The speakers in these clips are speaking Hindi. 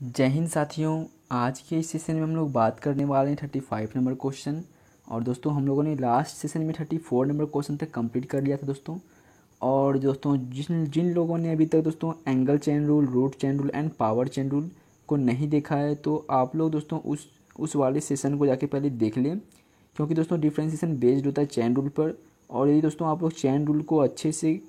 जय हिंद साथियों। आज के इस सेशन में हम लोग बात करने वाले हैं 35 नंबर क्वेश्चन। और दोस्तों हम लोगों ने लास्ट सेशन में 34 नंबर क्वेश्चन तक कंप्लीट कर लिया था दोस्तों। और दोस्तों जिन जिन लोगों ने अभी तक दोस्तों angle chain rule, root chain rule and power chain rule को नहीं देखा है तो आप लोग दोस्तों उस वाले सेशन को जाके पहले देख लें, क्योंकि दोस्तों डिफ्रेंसिएशन बेस्ड होता है चेन रूल पर। और यदि दोस्तों आप लोग चेन रूल को अच्छे से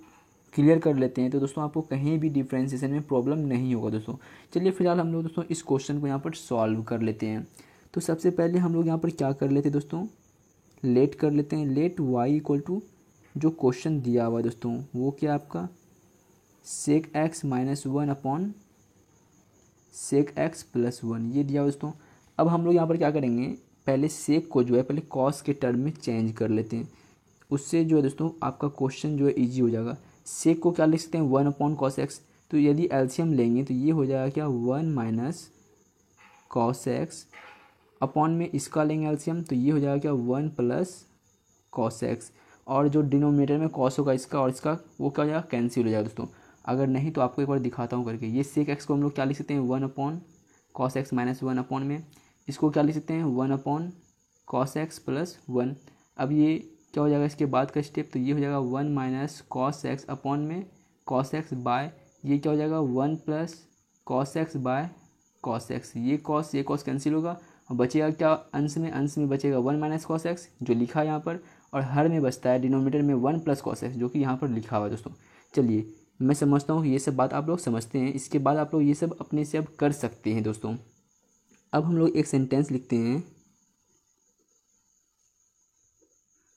क्लियर कर लेते हैं तो दोस्तों आपको कहीं भी डिफ्रेंसिएशन में प्रॉब्लम नहीं होगा दोस्तों। चलिए फिलहाल हम लोग दोस्तों इस क्वेश्चन को यहाँ पर सॉल्व कर लेते हैं। तो सबसे पहले हम लोग यहाँ पर क्या कर लेते हैं दोस्तों, लेट कर लेते हैं। लेट वाई इक्वल टू जो क्वेश्चन दिया हुआ है दोस्तों वो क्या आपका sec x minus one upon sec x plus one, ये दिया हुआ दोस्तों। अब हम लोग यहाँ पर क्या करेंगे, पहले सेक को जो है पहले कॉस के टर्म में चेंज कर लेते हैं। उससे जो है दोस्तों आपका क्वेश्चन जो है ईजी हो जाएगा। सेक को क्या लिख सकते हैं, वन अपॉन कॉस एक्स। तो यदि एलसीएम लेंगे तो ये हो जाएगा क्या, one minus cos x upon में इसका लेंगे एलसीएम तो ये हो जाएगा क्या, वन प्लस कॉस एक्स। और जो डिनोमिनेटर में कॉस होगा इसका और इसका वो क्या हो जाएगा, कैंसिल हो जाएगा दोस्तों। अगर नहीं तो आपको एक बार दिखाता हूँ करके। ये सेक एक्स को हम लोग क्या लिख सकते हैं, one upon cos X minus one upon में इसको क्या लिख सकते हैं, one upon cos x plus one. अब ये क्या हो जाएगा इसके बाद का स्टेप, तो ये हो जाएगा one minus cos x upon में कॉस एक्स बाय ये क्या हो जाएगा, one plus cos x by cos x. ये कॉस कैंसिल होगा और बचेगा क्या, अंश में बचेगा वन माइनस कॉस एक्स जो लिखा है यहाँ पर, और हर में बचता है डिनोमिनेटर में वन प्लस कॉस एक्स जो कि यहाँ पर लिखा हुआ है दोस्तों। चलिए मैं समझता हूँ ये सब बात आप लोग समझते हैं, इसके बाद आप लोग ये सब अपने से अब कर सकते हैं दोस्तों। अब हम लोग एक सेंटेंस लिखते हैं,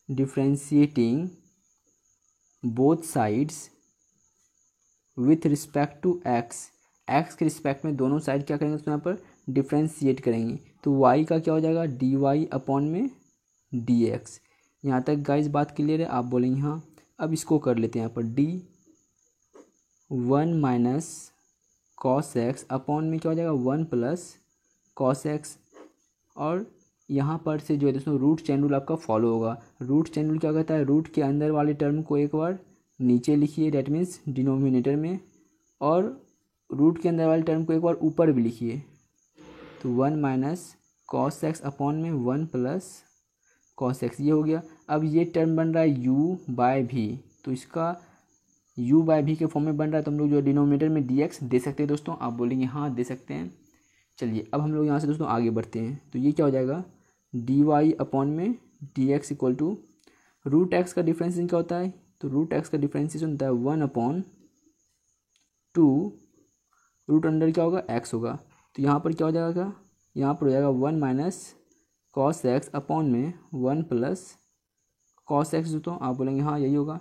differentiating both sides with respect to x. X के रिस्पेक्ट में दोनों साइड क्या करेंगे दोस्तों, यहाँ पर डिफ्रेंशिएट करेंगे। तो वाई का क्या हो जाएगा, डी वाई अपॉन में डी एक्स। यहाँ तक गाइस बात क्लियर है, आप बोलेंगे हाँ। अब इसको कर लेते हैं यहाँ पर D one minus cos x upon में क्या हो जाएगा, वन प्लस कॉस एक्स। और यहाँ पर से जो है दोस्तों रूट चेन रूल आपका फॉलो होगा। रूट चेन रूल क्या कहता है, रूट के अंदर वाले टर्म को एक बार नीचे लिखिए, डेट मीन्स डिनोमिनेटर में, और रूट के अंदर वाले टर्म को एक बार ऊपर भी लिखिए। तो one minus cos x upon में वन प्लस कॉस एक्स, ये हो गया। अब ये टर्म बन रहा है यू बाय भी, तो इसका यू बाय भी के फॉर्म में बन रहा है, तो हम लोग जो डिनोमिनेटर में डी एक्स दे सकते हैं दोस्तों। आप बोलेंगे हाँ दे सकते हैं। चलिए अब हम लोग यहाँ से दोस्तों आगे बढ़ते हैं। तो ये क्या हो जाएगा, डी वाई अपॉन में d x equal to root x का डिफ्रेंसिएशन क्या होता है, तो रूट एक्स का डिफ्रेंसिएशन होता है one upon two root under क्या होगा, एक्स होगा। तो यहाँ पर क्या हो जाएगा, यहाँ पर हो जाएगा one minus cos x upon में वन प्लस कॉस एक्स दोस्तों। आप बोलेंगे हाँ यही होगा।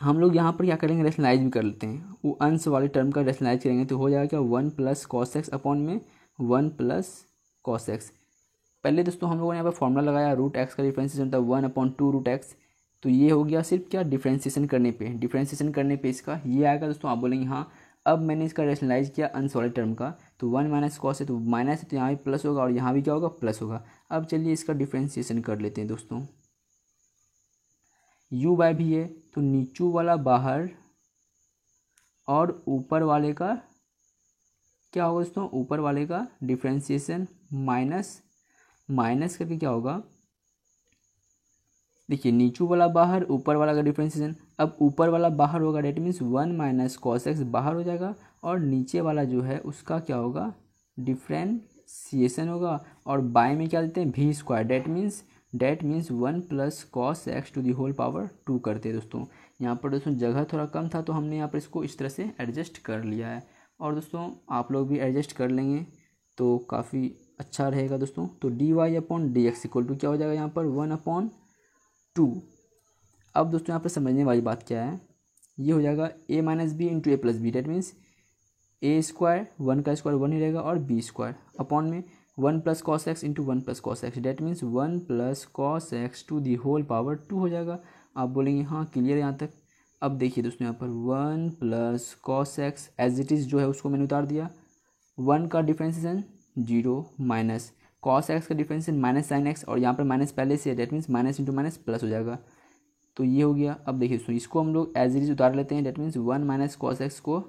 हम लोग यहाँ पर क्या करेंगे, रेशनलाइज भी कर लेते हैं, वो अंश वाले टर्म का रेशनलाइज करेंगे तो हो जाएगा क्या, one plus cos x upon में वन प्लस कॉस एक्स। पहले दोस्तों हम लोगों ने यहाँ पर फॉर्मूला लगाया, रूट एक्स का डिफ्रेंसिएशन होता है one upon two root x. तो ये हो गया सिर्फ क्या, डिफ्रेंसिएशन करने पे इसका ये आएगा दोस्तों। आप बोलेंगे हाँ। अब मैंने इसका रेशनलाइज किया अंश वाले टर्म का, तो वन माइनस कॉस है तो माइनस है, तो यहाँ भी प्लस होगा और यहाँ भी क्या होगा, प्लस होगा। अब चलिए इसका डिफ्रेंसिएशन कर लेते हैं दोस्तों। u बाय भी है तो नीचू वाला बाहर और ऊपर वाले का क्या होगा दोस्तों, ऊपर वाले का डिफ्रेंसिएशन माइनस करके क्या होगा, देखिए नीचू वाला बाहर ऊपर वाला का डिफ्रेंसिएशन। अब ऊपर वाला बाहर होगा, that means one minus cos x बाहर हो जाएगा, और नीचे वाला जो है उसका क्या होगा, डिफ्रेंसिएशन होगा। और बाय में क्या देते हैं, भी square, that means one plus cos x to the whole power two करते हैं दोस्तों। यहाँ पर दोस्तों जगह थोड़ा कम था तो हमने यहाँ पर इसको इस तरह से एडजस्ट कर लिया है, और दोस्तों आप लोग भी एडजस्ट कर लेंगे तो काफ़ी अच्छा रहेगा दोस्तों। तो d Y upon D x equal to क्या हो जाएगा, यहाँ पर वन अपॉन टू। अब दोस्तों यहाँ पर समझने वाली बात क्या है, ये हो जाएगा A minus B into A plus B, that means A square, one का स्क्वायर वन ही रहेगा, और बी स्क्वायर अपॉन में one plus cos X into one plus cos x, that means one plus cos x to the whole power two हो जाएगा। आप बोलेंगे हाँ क्लियर यहाँ तक। अब देखिए दोस्तों यहाँ पर one plus cos x as it is जो है उसको मैंने उतार दिया, वन का differentiation zero minus cos x का डिफ्रेंसिएशन माइनस साइन एक्स, और यहाँ पर माइनस पहले से है, that means minus into minus plus हो जाएगा। तो ये हो गया। अब देखिए दोस्तों इसको हम लोग एज इट इज उतार लेते हैं, that means one minus cos x को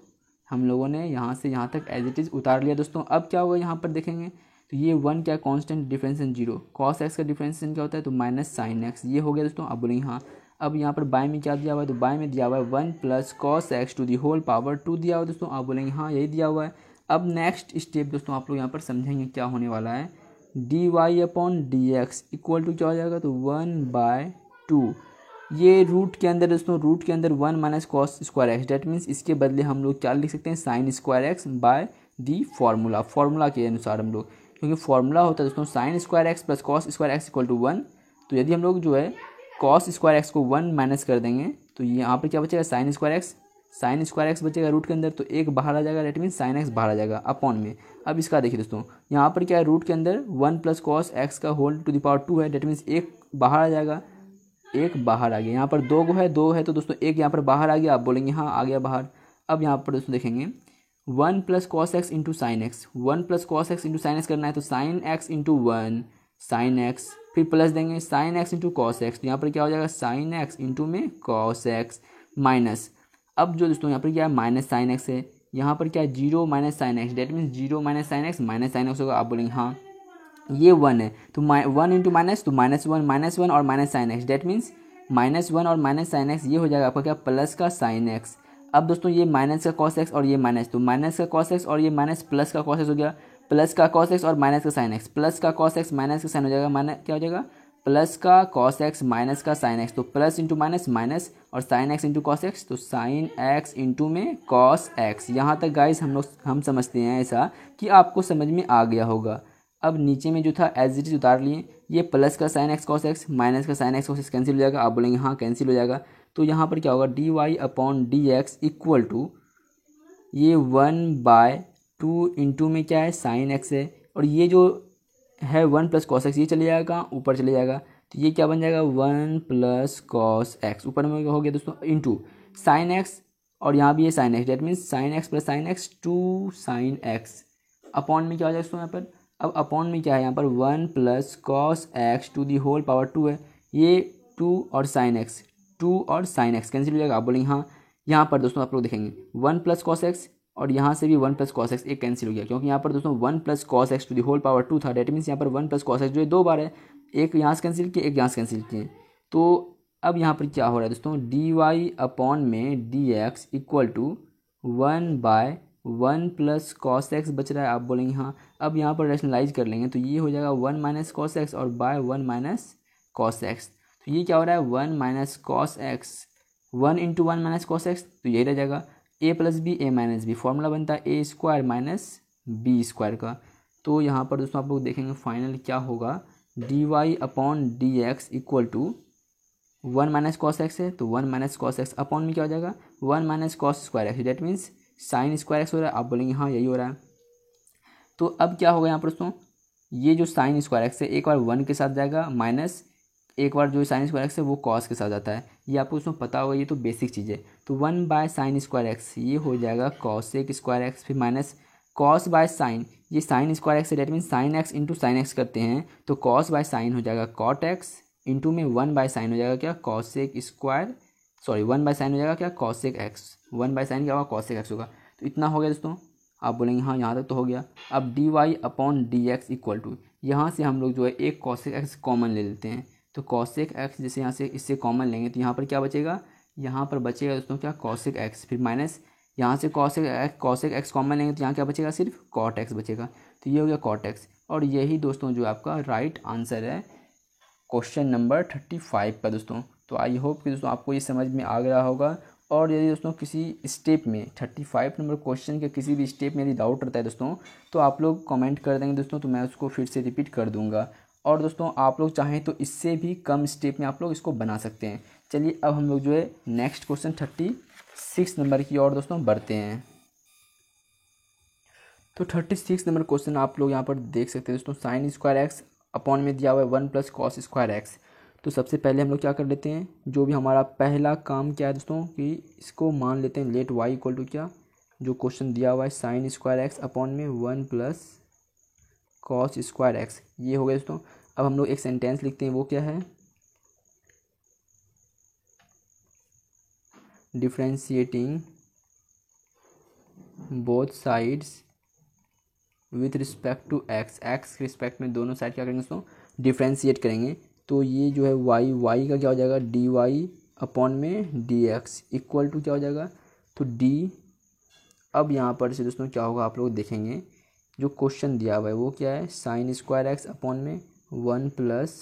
हम लोगों ने यहाँ से यहाँ तक एज इट इज़ उतार लिया दोस्तों। अब क्या होगा यहाँ पर देखेंगे तो ये 1 क्या कांस्टेंट डिफरेंशिएशन 0, कॉस एक्स का डिफरेंशिएशन क्या होता है तो माइनस साइन एक्स, ये हो गया दोस्तों। अब बोलेंगे हाँ, अब यहाँ पर बाय में क्या दिया हुआ है तो बाय में दिया हुआ है 1 plus cos x to the whole power 2 दिया हुआ है दोस्तों। आप बोलेंगे हाँ यही दिया हुआ है। अब नेक्स्ट स्टेप दोस्तों आप लोग यहाँ पर समझेंगे क्या होने वाला है, d Y upon D x equal to क्या हो जाएगा तो 1/2। ये रूट के अंदर दोस्तों, रूट के अंदर 1 minus cos square x, that means इसके बदले हम लोग क्या लिख सकते हैं sine square x by the formula के अनुसार हम लोग, क्योंकि फार्मूला होता है दोस्तों sine square x plus cos square x equal to 1। तो यदि हम लोग जो है कॉस स्क्वायर एक्स को 1 माइनस कर देंगे तो यहाँ पर क्या बचेगा साइन स्क्वायर एक्स बचेगा रूट के अंदर, तो एक बाहर आ जाएगा, डेट मीन्स साइन एक्स बाहर आ जाएगा अपॉन में। अब इसका देखिए दोस्तों यहाँ पर क्या है, रूट के अंदर 1 प्लस कॉस एक्स का होल टू द पावर 2 है, डेट मीन्स एक बाहर आ जाएगा, एक बाहर आ गया। यहाँ पर 2 है तो दोस्तों एक यहाँ पर बाहर आ गया, आप बोलेंगे हाँ आ गया बाहर। अब यहाँ पर दोस्तों देखेंगे 1 plus cos X into sine x, 1 plus cos X into sine x करना है तो sine x into 1 sine x, फिर प्लस देंगे sine x into cos x, तो यहाँ पर क्या हो जाएगा साइन एक्स इंटू में कॉस एक्स माइनस। अब जो दोस्तों यहाँ पर क्या है माइनस साइन एक्स है, यहाँ पर क्या है 0 minus sine x, that means 0 minus sine X minus sine x होगा। आप बोलेंगे हाँ ये 1 है तो 1 इंटू माइनस तो -1 और minus sine x, that means -1 और माइनस साइन एक्स, ये हो जाएगा आपका क्या प्लस का साइन एक्स। अब दोस्तों ये माइनस का कॉस एक्स और ये माइनस, तो माइनस का कॉस एक्स और ये माइनस प्लस का कॉस एक्स हो गया, प्लस का कॉस एक्स और माइनस का साइन एक्स, प्लस का कॉस एक्स माइनस का साइन हो जाएगा, माइनस क्या हो जाएगा प्लस का कॉस एक्स माइनस का साइन एक्स, तो प्लस इंटू माइनस माइनस और sine x into cos x, तो साइन एक्स इंटू में कॉस एक्स। यहाँ तक गाइस हम समझते हैं ऐसा कि आपको समझ में आ गया होगा। अब नीचे में जो था एज इट इज उतार लिए, ये प्लस का sine X cos X minus का sine X cos x cancel हो जाएगा। आप बोलेंगे हाँ कैंसिल हो जाएगा, तो यहाँ पर क्या होगा d Y upon D x equal to ये 1/2 इंटू में क्या है साइन एक्स है, और ये जो है 1 प्लस कॉस एक्स ये चले जाएगा ऊपर चले जाएगा, तो ये क्या बन जाएगा 1 प्लस कॉस एक्स ऊपर में हो गया दोस्तों इंटू साइन एक्स, और यहाँ भी ये sine x, that means sign x plus sine x 2 sine x upon में क्या हो जाएगा दोस्तों यहाँ पर। अब अपॉन में क्या है यहाँ पर 1 plus cos x to the whole power 2 है, ये 2 और साइन एक्स कैंसिल हो जाएगा। आप बोलेंगे हाँ, यहाँ पर दोस्तों आप लोग देखेंगे 1 प्लस कॉस एक्स और यहाँ से भी 1 प्लस कॉस एक्स एक कैंसिल हो गया, क्योंकि यहाँ पर दोस्तों 1 plus cos x to the whole power 2 था, डेट मीन्स यहाँ पर 1 प्लस कॉस एक्स जो 2 बार है, एक यहाँ से कैंसिल किए एक यहाँ से कैंसिल किए। तो अब यहाँ पर क्या हो रहा है दोस्तों डी वाई अपॉन में d x equal to 1/1 plus cos x बच रहा है। आप बोलेंगे हाँ, अब यहाँ पर रैशनलाइज कर लेंगे तो ये हो जाएगा 1 माइनस कॉस एक्स और बाय 1 माइनस कॉस एक्स, तो ये क्या हो रहा है 1 minus cos x, 1 into 1 minus cos x, तो यही रह जाएगा a plus b a minus b, formula बनता है a square minus b square का। तो यहाँ पर दोस्तों आप लोग देखेंगे फाइनल क्या होगा d Y upon D x equal to 1 minus cos x है तो 1 माइनस कॉस एक्स अपॉन में क्या हो जाएगा 1 minus cos square x, that means sign square x हो रहा है। आप बोलेंगे हाँ यही हो रहा है। तो अब क्या होगा यहाँ पर दोस्तों, ये जो साइन स्क्वायर एक्स है एक बार 1 के साथ जाएगा माइनस एक बार जो साइन स्क्वायर एक्स है वो कॉस के साथ आता है, ये आपको उसमें पता होगा, ये तो बेसिक चीज़ है। तो 1 बाय साइन स्क्वायर एक्स ये हो जाएगा कॉसेक स्क्वायर एक्स, फिर माइनस कॉस बाय साइन, ये साइन स्क्वायर एक्स है, that means sine x into sine x करते हैं तो कॉस बाय साइन हो जाएगा कॉट एक्स इंटू में 1 बाय साइन हो जाएगा क्या cosec square, sorry 1 by sine हो जाएगा क्या कॉसेक एक्स, 1 बाय साइन क्या होगा कॉसेक एक्स होगा। तो इतना हो गया दोस्तों। आप बोलेंगे हाँ यहाँ तक तो हो गया। अब d Y upon D x equal to, यहाँ से हम लोग जो है एक कॉसेक एक्स कॉमन ले लेते हैं, तो कॉसेक एक्स जैसे यहाँ से इससे कॉमन लेंगे तो यहाँ पर क्या बचेगा, यहाँ पर बचेगा दोस्तों क्या कॉसेक एक्स, फिर माइनस यहाँ से कॉसेक एक्स कॉमन लेंगे तो यहाँ क्या बचेगा सिर्फ कॉट एक्स बचेगा, तो ये हो गया कॉट एक्स। और यही दोस्तों जो आपका राइट आंसर है क्वेश्चन नंबर 35 का दोस्तों। तो आई होप कि दोस्तों आपको ये समझ में आ गया होगा। और यदि दोस्तों किसी स्टेप में 35 नंबर क्वेश्चन के किसी भी स्टेप में यदि डाउट रहता है दोस्तों तो आप लोग कमेंट कर देंगे दोस्तों, तो मैं उसको फिर से रिपीट कर दूंगा। और दोस्तों आप लोग चाहें तो इससे भी कम स्टेप में आप लोग इसको बना सकते हैं। चलिए अब हम लोग जो है नेक्स्ट क्वेश्चन 36 नंबर की ओर दोस्तों बढ़ते हैं। तो 36 नंबर क्वेश्चन आप लोग यहाँ पर देख सकते हैं दोस्तों, साइन स्क्वायर एक्स अपॉन में दिया हुआ है 1 प्लस कॉस स्क्वायर एक्स। तो सबसे पहले हम लोग क्या कर लेते हैं, जो भी हमारा पहला काम क्या है दोस्तों कि इसको मान लेते हैं लेट वाई इक्वल टू क्या, जो क्वेश्चन दिया हुआ है साइन स्क्वायर एक्स अपॉन में 1 प्लस कॉस स्क्वायर एक्स, ये हो गया दोस्तों। अब हम लोग एक सेंटेंस लिखते हैं, वो क्या है differentiating both sides with respect to x, x के रिस्पेक्ट में दोनों साइड क्या करेंगे दोस्तों, डिफ्रेंशिएट करेंगे। तो ये जो है वाई, वाई का क्या हो जाएगा, डी वाई अपॉन में डी एक्स इक्वल टू क्या हो जाएगा, तो डी। अब यहाँ पर से दोस्तों क्या होगा आप लोग देखेंगे, जो क्वेश्चन दिया हुआ है वो क्या है, साइन स्क्वायर एक्स अपॉन में 1 प्लस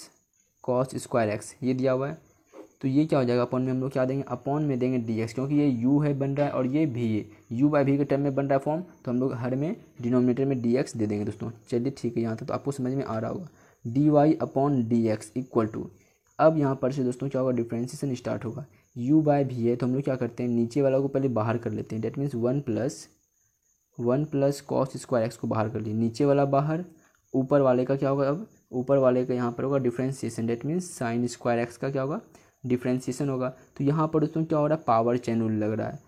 कॉस स्क्वायर एक्स, ये दिया हुआ है। तो ये क्या हो जाएगा, अपॉन में हम लोग क्या देंगे, अपॉन में देंगे डी एक्स, क्योंकि ये यू है बन रहा है और ये भी है, यू बाई भी के टर्म में बन रहा है फॉर्म, तो हम लोग हर में डिनोमिनेटर में डी एक्स दे देंगे दोस्तों। चलिए ठीक है, यहाँ तक तो आपको समझ में आ रहा होगा। D Y upon D x equal to, अब यहाँ पर से दोस्तों क्या होगा, डिफ्रेंसिएशन स्टार्ट होगा। यू बाई भी है तो हम लोग क्या करते हैं, नीचे वाला को पहले बाहर कर लेते हैं, that means 1 plus cos square x को बाहर कर लिए, नीचे वाला बाहर, ऊपर वाले का क्या होगा, अब ऊपर वाले का यहाँ पर होगा differentiation, that means sign square x का क्या होगा, डिफ्रेंसिएशन होगा। तो यहाँ पर दोस्तों क्या हो रहा है, पावर चैन रूल लग रहा है।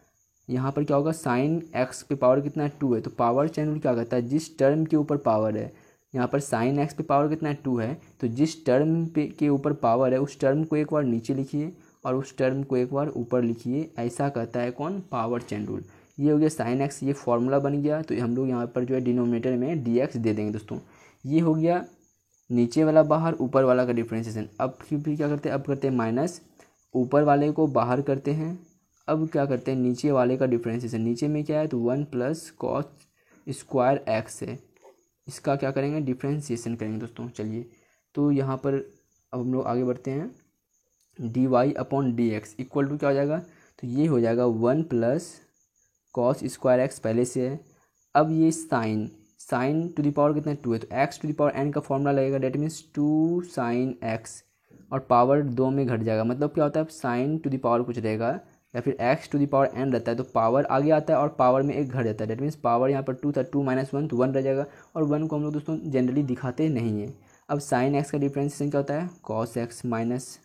यहाँ पर क्या होगा, साइन एक्स पे पावर कितना है, 2 है, तो पावर चैन रूल क्या कहता है, जिस टर्म के ऊपर पावर है, यहाँ पर साइन एक्स पे पावर कितना है, 2 है, तो जिस टर्म पे के ऊपर पावर है उस टर्म को एक बार नीचे लिखिए और उस टर्म को एक बार ऊपर लिखिए, ऐसा कहता है कौन, पावर चैन रूल। ये हो गया साइन एक्स, ये फॉर्मूला बन गया। तो हम लोग यहाँ पर जो है डिनोमिनेटर में डी एक्स दे देंगे दोस्तों। ये हो गया नीचे वाला बाहर, ऊपर वाला का डिफ्रेंसिएशन। अब फिर क्या करते हैं, अब करते हैं माइनस, ऊपर वाले को बाहर करते हैं, अब क्या करते हैं, नीचे वाले का डिफ्रेंसिएशन। नीचे में क्या है, तो 1 प्लस कॉस स्क्वायर एक्स है, इसका क्या करेंगे, डिफ्रेंसिएशन करेंगे दोस्तों। चलिए तो यहाँ पर अब हम लोग आगे बढ़ते हैं, d Y upon D x equal to क्या हो जाएगा, तो ये हो जाएगा 1 प्लस कॉस स्क्वायर एक्स पहले से है। अब ये साइन टू द पावर कितना 2 है, तो x to the power n का फॉर्मूला लगेगा, डेट मीन्स 2 साइन एक्स, और पावर 2 में घट जाएगा। मतलब क्या होता है, साइन टू द पावर कुछ रहेगा या फिर x to the power n रहता है, तो पावर आगे आता है और पावर में एक घट जाता है, डेट मीन्स पावर यहाँ पर 2 था, 2 माइनस 1 तो 1 रह जाएगा, और 1 को हम लोग दोस्तों जनरली दिखाते नहीं हैं। अब साइन एक्स का डिफ्रेंसिएशन क्या होता है, cos X minus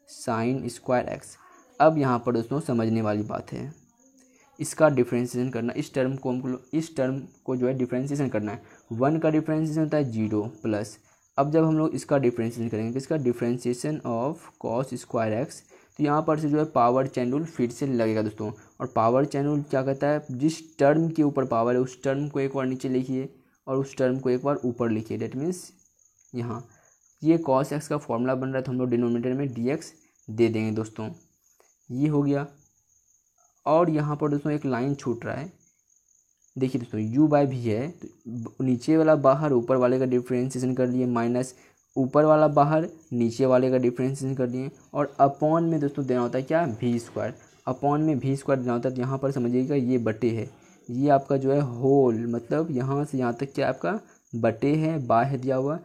sine square x. अब यहाँ पर दोस्तों समझने वाली बात है, इसका डिफ्रेंसिएशन करना, इस टर्म को जो है डिफ्रेंसिएशन करना है। 1 का डिफ्रेंसिएशन होता है 0 प्लस, अब जब हम लोग इसका डिफ्रेंसिएशन करेंगे, इसका differentiation of cos square x, तो यहाँ पर से जो है पावर चैन रूल फिर से लगेगा दोस्तों। और पावर चैन रूल क्या कहता है, जिस टर्म के ऊपर पावर है उस टर्म को एक बार नीचे लिखिए और उस टर्म को एक बार ऊपर लिखिए, डेट मीन्स यहाँ ये कॉस एक्स का फॉर्मूला बन रहा है, तो हम लोग डिनोमिनेटर में डी एक्स दे देंगे दोस्तों। ये हो गया। और यहाँ पर दोस्तों एक लाइन छूट रहा है, देखिए दोस्तों, u बाय भी है, तो नीचे वाला बाहर ऊपर वाले का डिफ्रेंसिएशन कर लिए, माइनस ऊपर वाला बाहर नीचे वाले का डिफ्रेंसिएशन कर दिए, और अपॉन में दोस्तों देना होता है क्या, वी स्क्वायर, अपॉन में वी स्क्वायर देना होता है। तो यहाँ पर समझिएगा ये बटे है, ये आपका जो है होल, मतलब यहाँ से यहाँ तक क्या आपका बटे है, बाय है दिया हुआ,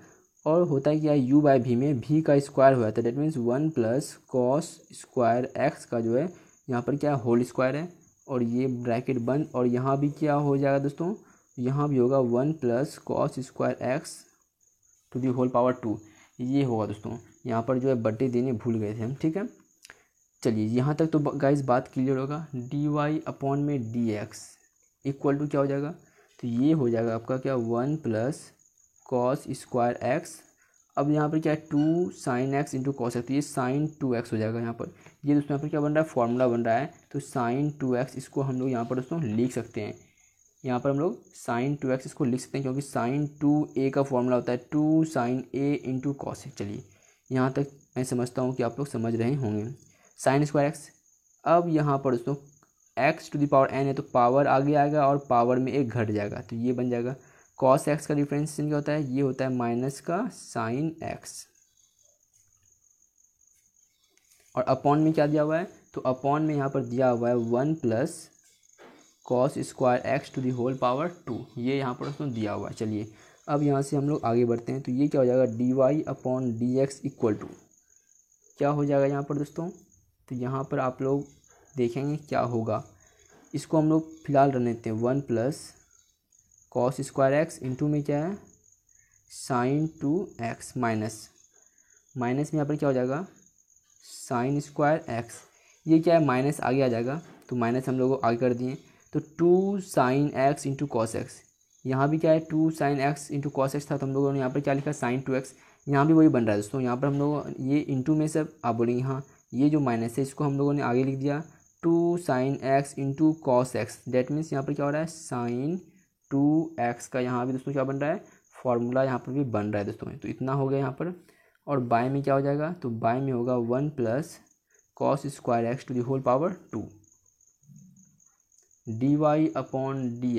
और होता है क्या, u बाय भी में v का स्क्वायर हो जाता है, that means 1 plus cos square x का जो है यहाँ पर क्या होल स्क्वायर है, और ये ब्रैकेट बंद, और यहाँ भी क्या हो जाएगा दोस्तों, यहाँ भी होगा 1 plus cos square x to the whole power 2, ये होगा दोस्तों। यहाँ पर जो है बटे देने भूल गए थे हम, ठीक है। चलिए यहाँ तक तो गाइस बात क्लियर होगा। डी वाई अपॉन में डी एक्स इक्वल टू क्या हो जाएगा, तो ये हो जाएगा आपका क्या, 1 प्लस कॉस स्क्वायर एक्स। अब यहाँ पर क्या है, 2 sine x into cos x, तो ये साइन 2x हो जाएगा यहाँ पर। ये दोस्तों यहाँ पर क्या बन रहा है, फॉर्मूला बन रहा है, तो साइन 2x इसको हम लोग यहाँ पर दोस्तों लिख सकते हैं। यहाँ पर हम लोग साइन 2x इसको लिख सकते हैं, क्योंकि साइन 2a का फॉर्मूला होता है 2 sine a into cos x. चलिए यहाँ तक मैं समझता हूँ कि आप लोग समझ रहे होंगे। साइन स्क्वायर एक्स, अब यहाँ पर दोस्तों x to the power n है, तो पावर आगे आएगा और पावर में एक घट जाएगा, तो ये बन जाएगा। कॉस एक्स का डिफरेंशिएशन क्या होता है, ये होता है माइनस का साइन एक्स, और अपॉन में क्या दिया हुआ है, तो अपॉन में यहाँ पर दिया हुआ है 1 plus cos square x to the whole power 2, ये यहाँ पर उसमें दिया हुआ है। चलिए अब यहाँ से हम लोग आगे बढ़ते हैं, तो ये क्या हो जाएगा, d Y upon D x equal to क्या हो जाएगा यहाँ पर दोस्तों, तो यहाँ पर आप लोग देखेंगे क्या होगा। इसको हम लोग फिलहाल रख लेते हैं, 1 plus cos square x into में क्या है, साइन 2x माइनस में यहाँ पर क्या हो जाएगा, साइन स्क्वायर एक्स, ये क्या है माइनस आगे आ जाएगा, तो माइनस हम लोग आगे कर दिए, तो 2 sine x into cos x, यहाँ भी क्या है 2 sine x into cos x था, तो हम लोगों ने यहाँ पर क्या लिखा, साइन 2x, यहाँ भी वही बन रहा है दोस्तों। यहाँ पर हम लोग ये इंटू में सब आप बोलेंगे हाँ, ये जो माइनस है इसको हम लोगों ने आगे लिख दिया, two sine x into cos x. That means यहाँ पर क्या हो रहा है, साइन 2x का यहाँ भी दोस्तों क्या बन रहा है, फॉर्मूला यहाँ पर भी बन रहा है दोस्तों। तो इतना हो गया यहाँ पर। और बाय में क्या हो जाएगा, तो बाय में होगा 1 plus cos square x to the whole power 2 dy upon D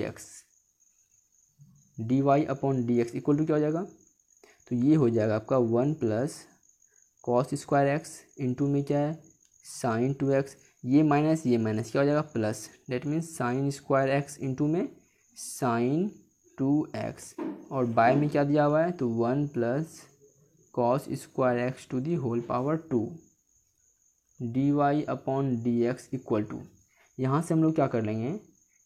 x equal to क्या हो जाएगा, तो ये हो जाएगा आपका 1 plus cos square x into में क्या है साइन 2x, ये माइनस क्या हो जाएगा plus. That means sign square x into में साइन 2x। और बाय में क्या दिया हुआ है, तो 1 plus cos square x to the whole power 2 dy upon D x equal to, यहाँ से हम लोग क्या कर लेंगे,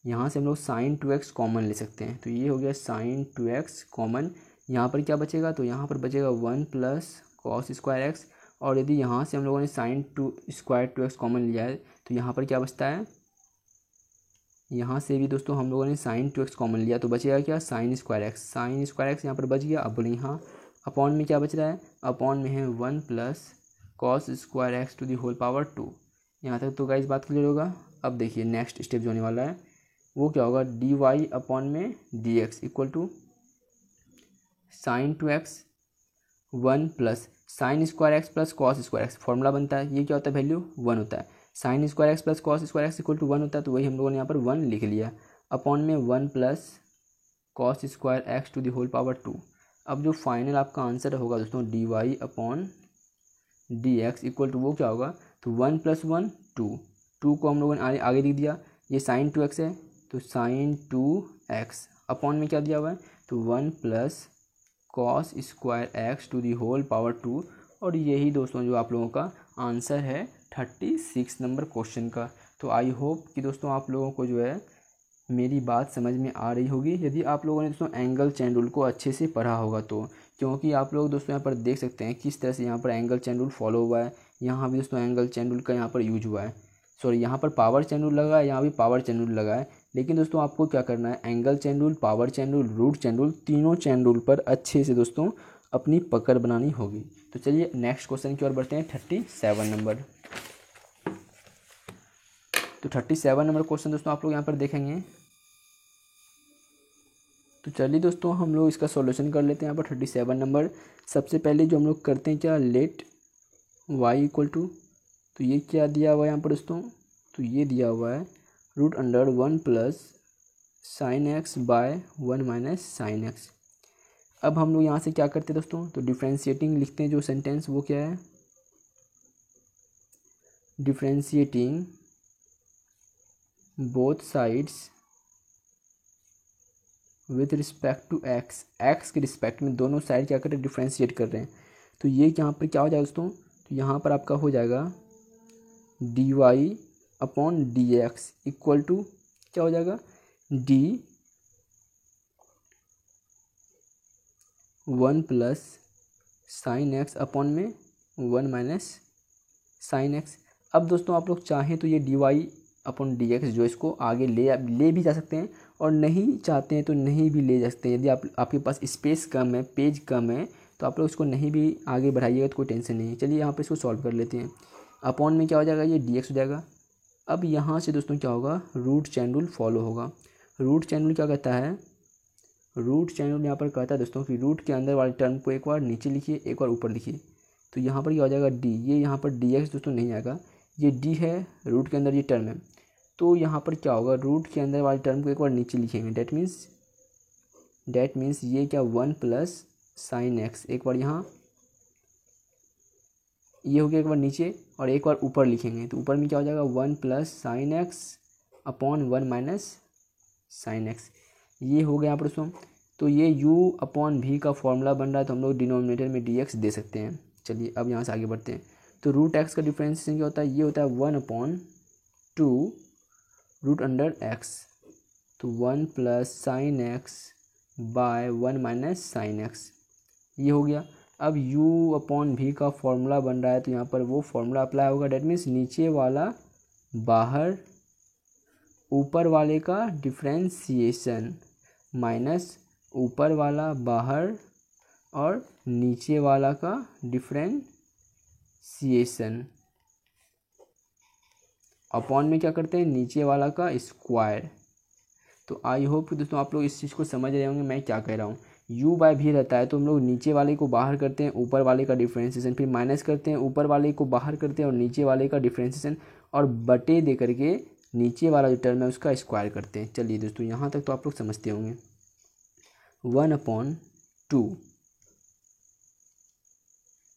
यहाँ से हम लोग साइन 2x कॉमन ले सकते हैं। तो ये हो गया साइन 2x कॉमन, यहाँ पर क्या बचेगा, तो यहाँ पर बचेगा 1 प्लस कॉस स्क्वायर एक्स। और यदि यहाँ से हम लोगों ने साइन 2x कॉमन लिया है तो यहाँ पर क्या बचता है, यहाँ से भी दोस्तों हम लोगों ने साइन 2x कॉमन लिया तो बचेगा क्या, साइन स्क्वायर एक्स यहाँ पर बच गया। अब बोले यहाँ अपॉन में क्या बच रहा है, अपॉन में है 1 plus cos square x to the whole power 2। यहाँ तक तो गाइस बात क्लियर होगा। अब देखिए नेक्स्ट स्टेप जो होने वाला है वो क्या होगा, डी वाई अपॉन में d x equal to sine 2x 1 plus sine square x plus cos square x, formula बनता है, ये क्या होता है वैल्यू 1 होता है। Sine square x plus cos square x equal to 1 होता है, तो वही हम लोगों ने यहाँ पर 1 लिख लिया। अपॉन में 1 plus cos square x to the whole power 2। अब जो फाइनल आपका आंसर होगा दोस्तों d Y upon D x equal to वो क्या होगा, तो 1 प्लस 1 2 को हम लोगों ने आगे लिख दिया। ये साइन 2x है तो साइन 2x अपॉन में क्या दिया हुआ है, तो 1 plus cos square x to the whole power 2। और यही दोस्तों जो आप लोगों का आंसर है 36 नंबर क्वेश्चन का। तो आई होप कि दोस्तों आप लोगों को जो है मेरी बात समझ में आ रही होगी, यदि आप लोगों ने दोस्तों एंगल चेन रूल को अच्छे से पढ़ा होगा तो। क्योंकि आप लोग दोस्तों यहाँ पर देख सकते हैं किस तरह से यहाँ पर एंगल चेन रूल फॉलो हुआ है, यहाँ भी दोस्तों एंगल चेन रूल का यहाँ पर यूज हुआ है, सॉरी यहाँ पर पावर चेन रूल लगा है, यहाँ भी पावर चेन रूल लगा है। लेकिन दोस्तों आपको क्या करना है, angle chain rule, power chain rule, root chain rule, तीनों चेन रूल पर अच्छे से दोस्तों अपनी पकड़ बनानी होगी। तो चलिए नेक्स्ट क्वेश्चन की ओर बढ़ते हैं, 37 नंबर। तो 37 नंबर क्वेश्चन दोस्तों आप लोग यहाँ पर देखेंगे। तो चलिए दोस्तों हम लोग इसका सॉल्यूशन कर लेते हैं। यहाँ पर 37 नंबर सबसे पहले जो हम लोग करते हैं क्या, लेट y इक्वल टू, तो ये क्या दिया हुआ है यहाँ पर दोस्तों, तो ये दिया हुआ है root under 1 plus sine x by 1 minus sine x. अब हम लोग यहाँ से क्या करते हैं दोस्तों, तो डिफ्रेंशिएटिंग लिखते हैं जो सेंटेंस, वो क्या है, differentiating both sides with respect to x, x के रिस्पेक्ट में दोनों साइड क्या कर रहे हैं, डिफ्रेंशिएट कर रहे हैं। तो ये यहाँ पर क्या हो जाएगा दोस्तों, तो यहाँ पर आपका हो जाएगा d Y upon D x equal to क्या हो जाएगा, d 1 plus sine x upon में 1 माइनस साइन एक्स। अब दोस्तों आप लोग चाहें तो ये d Y upon D x जो इसको आगे ले भी जा सकते हैं, और नहीं चाहते हैं तो नहीं भी ले जा सकते हैं। यदि आपके पास स्पेस कम है, पेज कम है, तो आप लोग इसको नहीं भी आगे बढ़ाइएगा तो कोई टेंशन नहीं है। चलिए यहाँ पर इसको सॉल्व कर लेते हैं। अपॉन में क्या हो जाएगा, ये डी एक्स हो जाएगा। अब यहाँ से दोस्तों क्या होगा, रूट चैन रूल फॉलो होगा। रूट चैन रूल क्या कहता है, रूट चैन रूल यहाँ पर कहता है दोस्तों कि रूट के अंदर वाले टर्म को एक बार नीचे लिखिए, एक बार ऊपर लिखिए। तो यहाँ पर क्या हो जाएगा डी, ये यहाँ पर डी एक्स दोस्तों नहीं आएगा, ये डी है, रूट के अंदर ये टर्म है। तो यहाँ पर क्या होगा, रूट के अंदर वाले टर्म को एक बार नीचे लिखेंगे। डेट मीन्स ये क्या 1 प्लस साइन एक्स, एक बार यहाँ ये हो गया, एक बार नीचे और एक बार ऊपर लिखेंगे। तो ऊपर में क्या हो जाएगा 1 plus sine x upon 1 minus sine x, ये हो गया यहाँ पर दोस्तों। तो ये u अपॉन भी का फॉर्मूला बन रहा है, तो हम लोग डिनोमिनेटर में dx दे सकते हैं। चलिए अब यहाँ से आगे बढ़ते हैं। तो रूट एक्स का डिफ्रेंशिएशन क्या होता है, ये होता है 1 अपॉन 2 रूट अंडर एक्स, तो 1 plus sine x by 1 minus sine x, ये हो गया। अब u अपॉन भी का फॉर्मूला बन रहा है, तो यहाँ पर वो फॉर्मूला अप्लाई होगा। डेट मीन्स नीचे वाला बाहर, ऊपर वाले का डिफ्रेंशिएशन माइनस ऊपर वाला बाहर और नीचे वाला का डिफ्रेंशिएशन। अपॉन में क्या करते हैं, नीचे वाला का स्क्वायर। तो आई होप कि दोस्तों आप लोग इस चीज़ को समझ रहे होंगे मैं क्या कह रहा हूँ। u बाय भी रहता है तो हम लोग नीचे वाले को बाहर करते हैं, ऊपर वाले का डिफ्रेंशिएशन, फिर माइनस करते हैं, ऊपर वाले को बाहर करते हैं और नीचे वाले का डिफ्रेंशिएशन, और बटे दे करके नीचे वाला जो टर्म है उसका स्क्वायर करते हैं। चलिए दोस्तों यहाँ तक तो आप लोग समझते होंगे। 1/2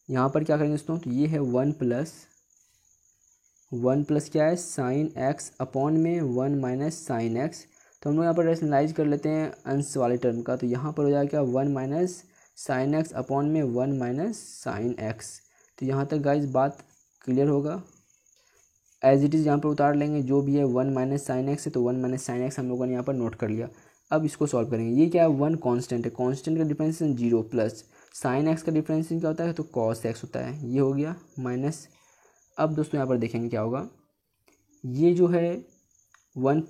यहाँ पर क्या करेंगे दोस्तों, तो ये है 1 प्लस क्या है, साइन एक्स अपॉन में 1 माइनस साइन एक्स। तो हम लोग यहाँ पर रेशनलाइज कर लेते हैं अंश वाले टर्म का, तो यहाँ पर हो जाएगा क्या, 1 माइनस साइन एक्स अपॉन में 1 माइनस साइन एक्स। तो यहाँ तक गाइज बात क्लियर होगा। एज इट इज़ यहाँ पर उतार लेंगे, जो भी है 1 माइनस साइन एक्स है तो 1 माइनस साइन एक्स हम लोगों ने यहाँ पर नोट कर लिया। अब इसको सॉल्व करेंगे। ये क्या है, 1 कांस्टेंट है, कांस्टेंट का डिफरेंशिएशन 0 प्लस साइन एक्स का डिफरेंशिएशन क्या होता है, तो कॉस एक्स होता है। ये हो गया माइनस। अब दोस्तों यहाँ पर देखेंगे क्या होगा, ये जो है 1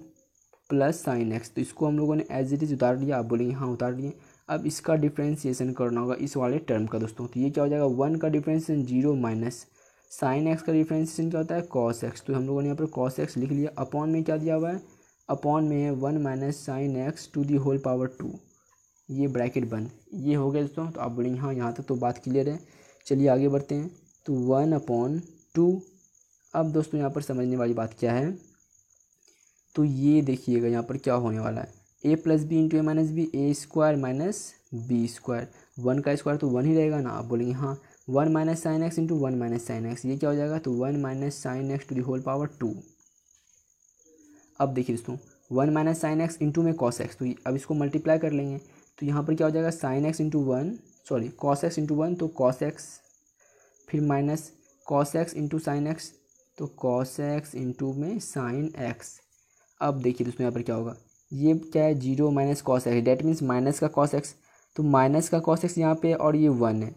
प्लस साइन एक्स, तो इसको हम लोगों ने एज इट इज़ उतार लिया। आप बोलेंगे हाँ उतार लिए। अब इसका डिफरेंशिएशन करना होगा इस वाले टर्म का दोस्तों, तो ये क्या हो जाएगा, 1 का डिफरेंशिएशन 0 माइनस साइन एक्स का डिफरेंशिएशन क्या होता है, कॉस एक्स। तो हम लोगों ने यहाँ पर कॉस एक्स लिख लिया। अपॉन में क्या दिया हुआ है, अपॉन में है 1 minus sine x to the whole power 2, ये ब्रैकेट बंद। ये हो गया दोस्तों। तो आप बोलेंगे हाँ यहाँ तक तो बात क्लियर है। चलिए आगे बढ़ते हैं। तो 1/2। अब दोस्तों यहाँ पर समझने वाली बात क्या है, तो ये देखिएगा यहाँ पर क्या होने वाला है, a plus b into a minus b, a square minus b square. 1 का स्क्वायर तो 1 ही रहेगा ना। आप बोलेंगे हाँ 1 minus sine x into 1 minus sine x, ये क्या हो जाएगा, तो 1 minus sine x to the whole power 2। अब देखिए दोस्तों 1 माइनस साइन एक्स इंटू में कॉस एक्स, तो अब इसको मल्टीप्लाई कर लेंगे। तो यहाँ पर क्या हो जाएगा, sine x into 1, sorry cos X into 1 तो कॉस एक्स, फिर minus cos X into sine x, तो कॉस एक्स इंटू में साइन एक्स। अब देखिए दोस्तों यहाँ पर क्या होगा, ये क्या है 0 minus cos x, that means minus का कॉस एक्स। तो माइनस का कॉस एक्स यहाँ पे और ये 1 है,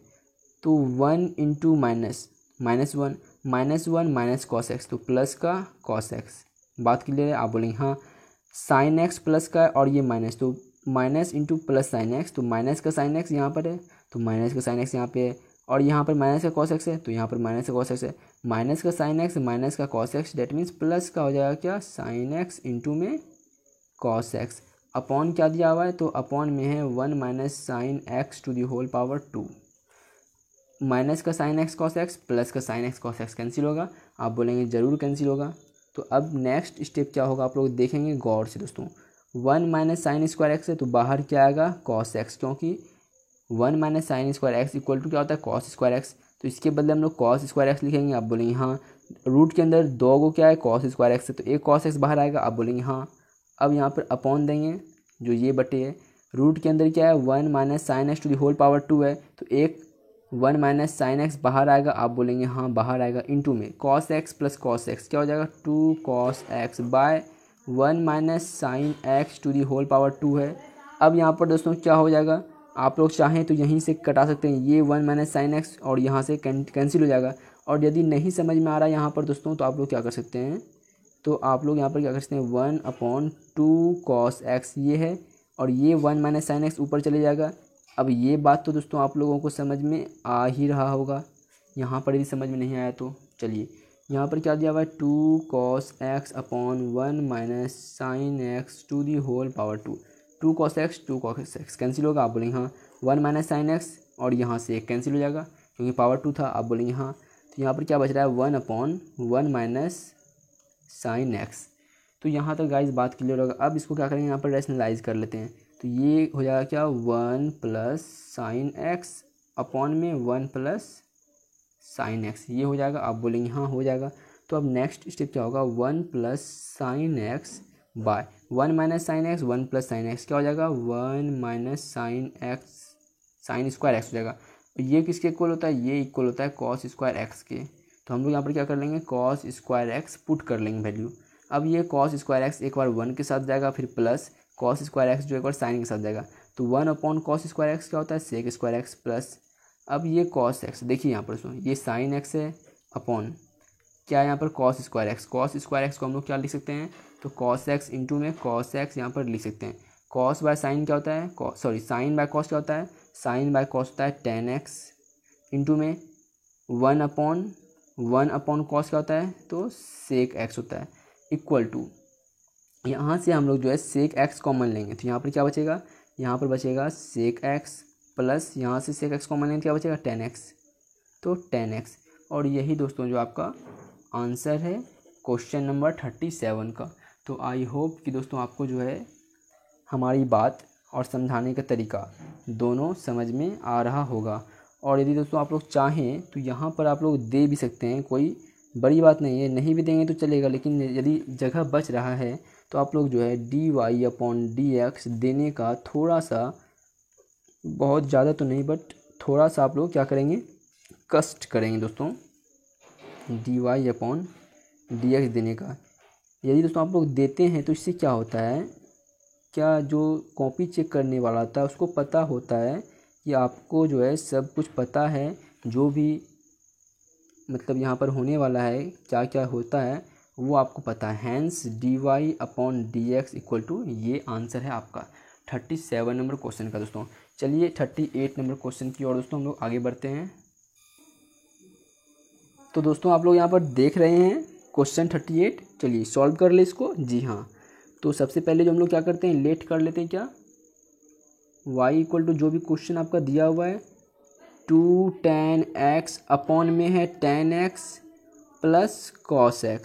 तो 1 into minus minus 1 minus 1 minus cos x, तो प्लस का कॉस एक्स। बात क्लियर है। आप बोलेंगे हाँ साइन एक्स प्लस का है और ये माइनस, तो minus into plus sine x, तो माइनस का साइन एक्स यहाँ पर है, तो माइनस का साइन एक्स यहाँ पे है, और यहाँ पर माइनस का कॉस एक्स है, तो यहाँ पर माइनस का कॉस एक्स है। माइनस का साइन एक्स माइनस का cos x, that means plus का हो जाएगा क्या, साइन एक्स इंटू में कॉस एक्स। अपॉन क्या दिया हुआ है, तो अपॉन में है 1 minus sine x to the whole power 2। Minus का sine X cos x plus का sine X cos x cancel होगा। आप बोलेंगे ज़रूर कैंसिल होगा। तो अब नेक्स्ट स्टेप क्या होगा आप लोग देखेंगे गौर से दोस्तों। 1 माइनस साइन स्क्वायर एक्स है तो बाहर क्या आएगा, कॉस एक्स, क्योंकि 1 minus sine square x equal to क्या होता है, कॉस स्क्वायर एक्स। तो इसके बदले हम लोग कॉस स्क्वायर एक्स लिखेंगे। आप बोलेंगे हाँ रूट के अंदर 2 को क्या है, कॉस स्क्वायर एक्स है, तो एक कॉस एक्स बाहर आएगा। आप बोलेंगे हाँ। अब यहाँ पर अपॉन देंगे, जो ये बटे है, रूट के अंदर क्या है 1 minus sine x to the whole power 2 है, तो एक 1 माइनस साइन एक्स बाहर आएगा। आप बोलेंगे हाँ बाहर आएगा, इंटू में cos x plus cos x क्या हो जाएगा, 2 cos x by 1 minus sine x to the whole power 2 है। अब यहाँ पर दोस्तों क्या हो जाएगा, आप लोग चाहें तो यहीं से कटा सकते हैं, ये 1 माइनस साइन एक्स और यहाँ से कैंसिल हो जाएगा। और यदि नहीं समझ में आ रहा है यहाँ पर दोस्तों, तो आप लोग क्या कर सकते हैं, तो आप लोग यहाँ पर क्या कर सकते हैं, 1/2 कॉस एक्स ये है, और ये 1 माइनस साइन एक्स ऊपर चले जाएगा। अब ये बात तो दोस्तों आप लोगों को समझ में आ ही रहा होगा। यहाँ पर यदि समझ में नहीं आया तो चलिए यहाँ पर क्या दिया हुआ है, 2 cos x upon 1 minus sine x to the whole power 2। 2 cos x cancel होगा। आप बोलेंगे हाँ 1 माइनस साइन एक्स, और यहाँ से एक कैंसिल हो जाएगा क्योंकि पावर 2 था। आप बोलेंगे हाँ। तो यहाँ पर क्या बच रहा है, 1/1 माइनस साइन एक्स। तो यहाँ तक गाइस बात क्लियर होगा। अब इसको क्या करेंगे, यहाँ पर रैशनलाइज कर लेते हैं। तो ये हो जाएगा क्या, 1 प्लस साइन एक्स अपॉन में 1 प्लस साइन एक्स, ये हो जाएगा। आप बोलेंगे हाँ हो जाएगा। तो अब नेक्स्ट स्टेप क्या होगा, 1 plus sine x by 1 minus sine x, 1 plus sine x क्या हो जाएगा, 1 minus sine x sine square x हो जाएगा। ये किसके इक्वल होता है, ये इक्वल होता है कॉस स्क्वायर एक्स के। तो हम लोग यहाँ पर क्या कर लेंगे, कॉस स्क्वायर एक्स पुट कर लेंगे वैल्यू। अब ये कॉस स्क्वायर एक्स एक बार 1 के साथ जाएगा, फिर प्लस कॉस स्क्वायर एक्स जो एक बार साइन के साथ जाएगा। तो 1 कॉस स्क्वायर एक्स क्या होता है, सेक स्क्वायर एक्स प्लस, अब ये कॉस एक्स, देखिए यहाँ पर सुनो ये साइन एक्स है अपॉन क्या है यहाँ पर cos square x. Cos square x को हम लोग क्या लिख सकते हैं, तो कॉस एक्स इंटू में कॉस एक्स यहाँ पर लिख सकते हैं। कॉस बाय साइन क्या होता है, सॉरी साइन बाय कॉस क्या होता है, साइन बाय कॉस होता है tan x इंटू में 1 अपॉन कॉस क्या होता है, तो सेक एक्स होता है। इक्वल टू, यहाँ से हम लोग जो है सेक एक्स कॉमन लेंगे तो यहाँ पर क्या बचेगा, यहाँ पर बचेगा सेक एक्स प्लस यहाँ से सेक एक्स कॉमन लेंगे क्या बचेगा, टेन एक्स, तो टेन एक्स। और यही दोस्तों जो आपका आंसर है क्वेश्चन नंबर 37 का। तो आई होप कि दोस्तों आपको जो है हमारी बात और समझाने का तरीका दोनों समझ में आ रहा होगा। और यदि दोस्तों आप लोग चाहें तो यहाँ पर आप लोग दे भी सकते हैं, कोई बड़ी बात नहीं है, नहीं भी देंगे तो चलेगा, लेकिन यदि जगह बच रहा है तो आप लोग जो है dy/dx देने का थोड़ा सा, बहुत ज़्यादा तो नहीं बट थोड़ा सा आप लोग क्या करेंगे, कष्ट करेंगे दोस्तों dy/dx देने का। यदि दोस्तों आप लोग देते हैं तो इससे क्या होता है, क्या जो कॉपी चेक करने वाला था उसको पता होता है कि आपको जो है सब कुछ पता है, जो भी मतलब यहाँ पर होने वाला है क्या क्या होता है वो आपको पता है। हैंस dy/dx इक्वल टू, ये आंसर है आपका 37 नंबर क्वेश्चन का दोस्तों। चलिए 38 नंबर क्वेश्चन की ओर दोस्तों हम लोग आगे बढ़ते हैं। तो दोस्तों आप लोग यहाँ पर देख रहे हैं क्वेश्चन 38, चलिए सॉल्व कर ले इसको। जी हाँ, तो सबसे पहले जो हम लोग क्या करते हैं, लेट कर लेते हैं क्या, y इक्वल टू जो भी क्वेश्चन आपका दिया हुआ है 2 tan x अपॉन में है tan x plus cos x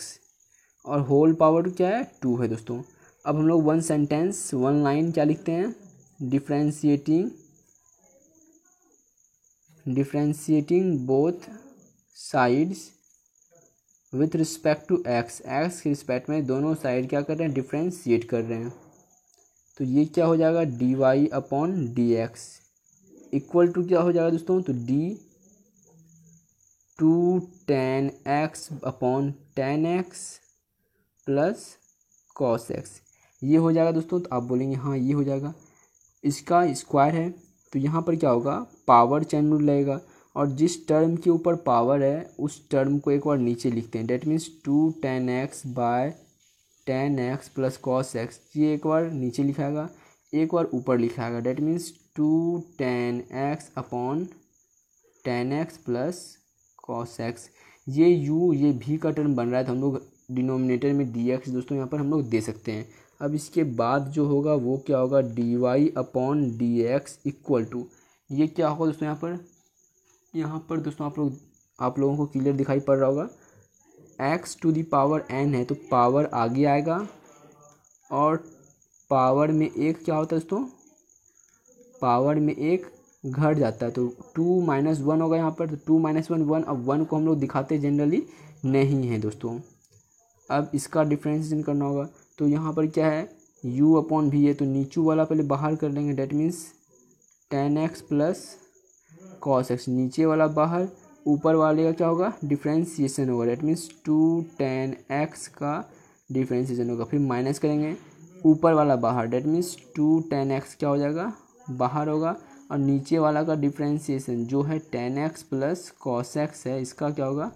और होल पावर क्या है 2 है दोस्तों। अब हम लोग वन सेंटेंस वन लाइन क्या लिखते हैं, differentiating both sides with respect to x, x के रिस्पेक्ट में दोनों साइड क्या कर रहे हैं, डिफ्रेंशिएट कर रहे हैं। तो ये क्या हो जाएगा dy/dx इक्वल टू क्या हो जाएगा दोस्तों, तो d 2 tan x upon tan x plus cos x, ये हो जाएगा दोस्तों। तो आप बोलेंगे हाँ ये हो जाएगा, इसका स्क्वायर है तो यहाँ पर क्या होगा, पावर चैन रूल लगेगा और जिस टर्म के ऊपर पावर है उस टर्म को एक बार नीचे लिखते हैं। That means 2 tan x by tan x plus cos x, ये एक बार नीचे लिखाएगा, एक बार ऊपर लिखाएगा। That means 2 tan x upon tan x plus cos x। ये u ये v का टर्म बन रहा है तो हम लोग डिनोमिनेटर में dx दोस्तों यहाँ पर हम लोग दे सकते हैं। अब इसके बाद जो होगा वो क्या होगा, dy/dx इक्वल टू, ये क्या होगा दोस्तों यहाँ पर दोस्तों आप लोगों को क्लियर दिखाई पड़ रहा होगा, x to the power n है तो पावर आगे आएगा और पावर में एक क्या होता है दोस्तों, पावर में एक घट जाता है तो 2 - 1 होगा यहाँ पर, तो 2 - 1 1। अब 1 को हम लोग दिखाते जनरली नहीं है दोस्तों। अब इसका डिफ्रेंशिएशन करना होगा तो यहाँ पर क्या है u/v है तो नीचू वाला पहले बाहर कर लेंगे। That means tan x plus cos x, नीचे वाला बाहर, ऊपर वाले का क्या होगा, डिफ्रेंशिएशन होगा। डेट मीन्स 2 tan x का डिफ्रेंशिएशन होगा, फिर माइनस करेंगे, ऊपर वाला बाहर। डेट मीन्स 2 tan x क्या हो जाएगा, बाहर होगा और नीचे वाला का डिफ्रेंशिएशन जो है tan x plus cos x है, इसका क्या होगा,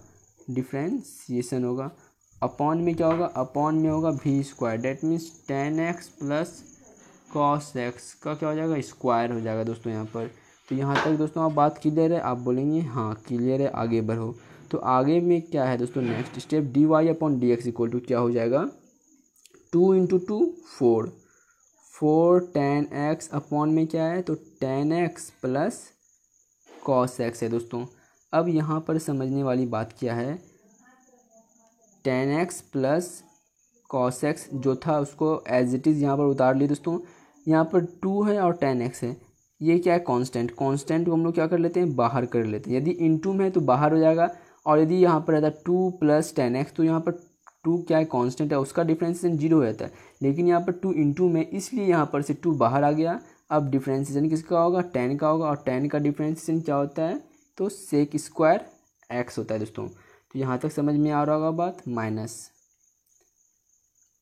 डिफ्रेंशिएशन होगा। अपॉन में क्या होगा, अपॉन में होगा v²। That means tan x plus cos x का क्या हो जाएगा, स्क्वायर हो जाएगा दोस्तों यहाँ पर। तो यहाँ तक दोस्तों आप बात क्लियर है, आप बोलेंगे हाँ क्लियर है, आगे बढ़ो। तो आगे में क्या है दोस्तों, next step dy/dx equal to क्या हो जाएगा, 2 × 2 4, 4 tan x अपॉन में क्या है, तो tan x plus cos x है दोस्तों। अब यहाँ पर समझने वाली बात क्या है, tan x plus cos x जो था उसको एज इट इज़ यहाँ पर उतार लिए दोस्तों। यहाँ पर 2 है और tan x है, ये क्या है, कांस्टेंट, कांस्टेंट को हम लोग क्या कर लेते हैं, बाहर कर लेते हैं। यदि इनटू में है तो बाहर हो जाएगा, और यदि यहाँ पर रहता 2 + tan x तो यहाँ पर 2 क्या है, कांस्टेंट है, उसका डिफ्रेंशिएशन 0 रहता है। लेकिन यहाँ पर 2 × में, इसलिए यहाँ पर से 2 बाहर आ गया। अब डिफ्रेंशिएशन किसका होगा, tan का होगा, और tan का डिफ्रेंशिएशन क्या होता है, तो sec² x होता है दोस्तों। तो यहाँ तक समझ में आ रहा होगा बात। माइनस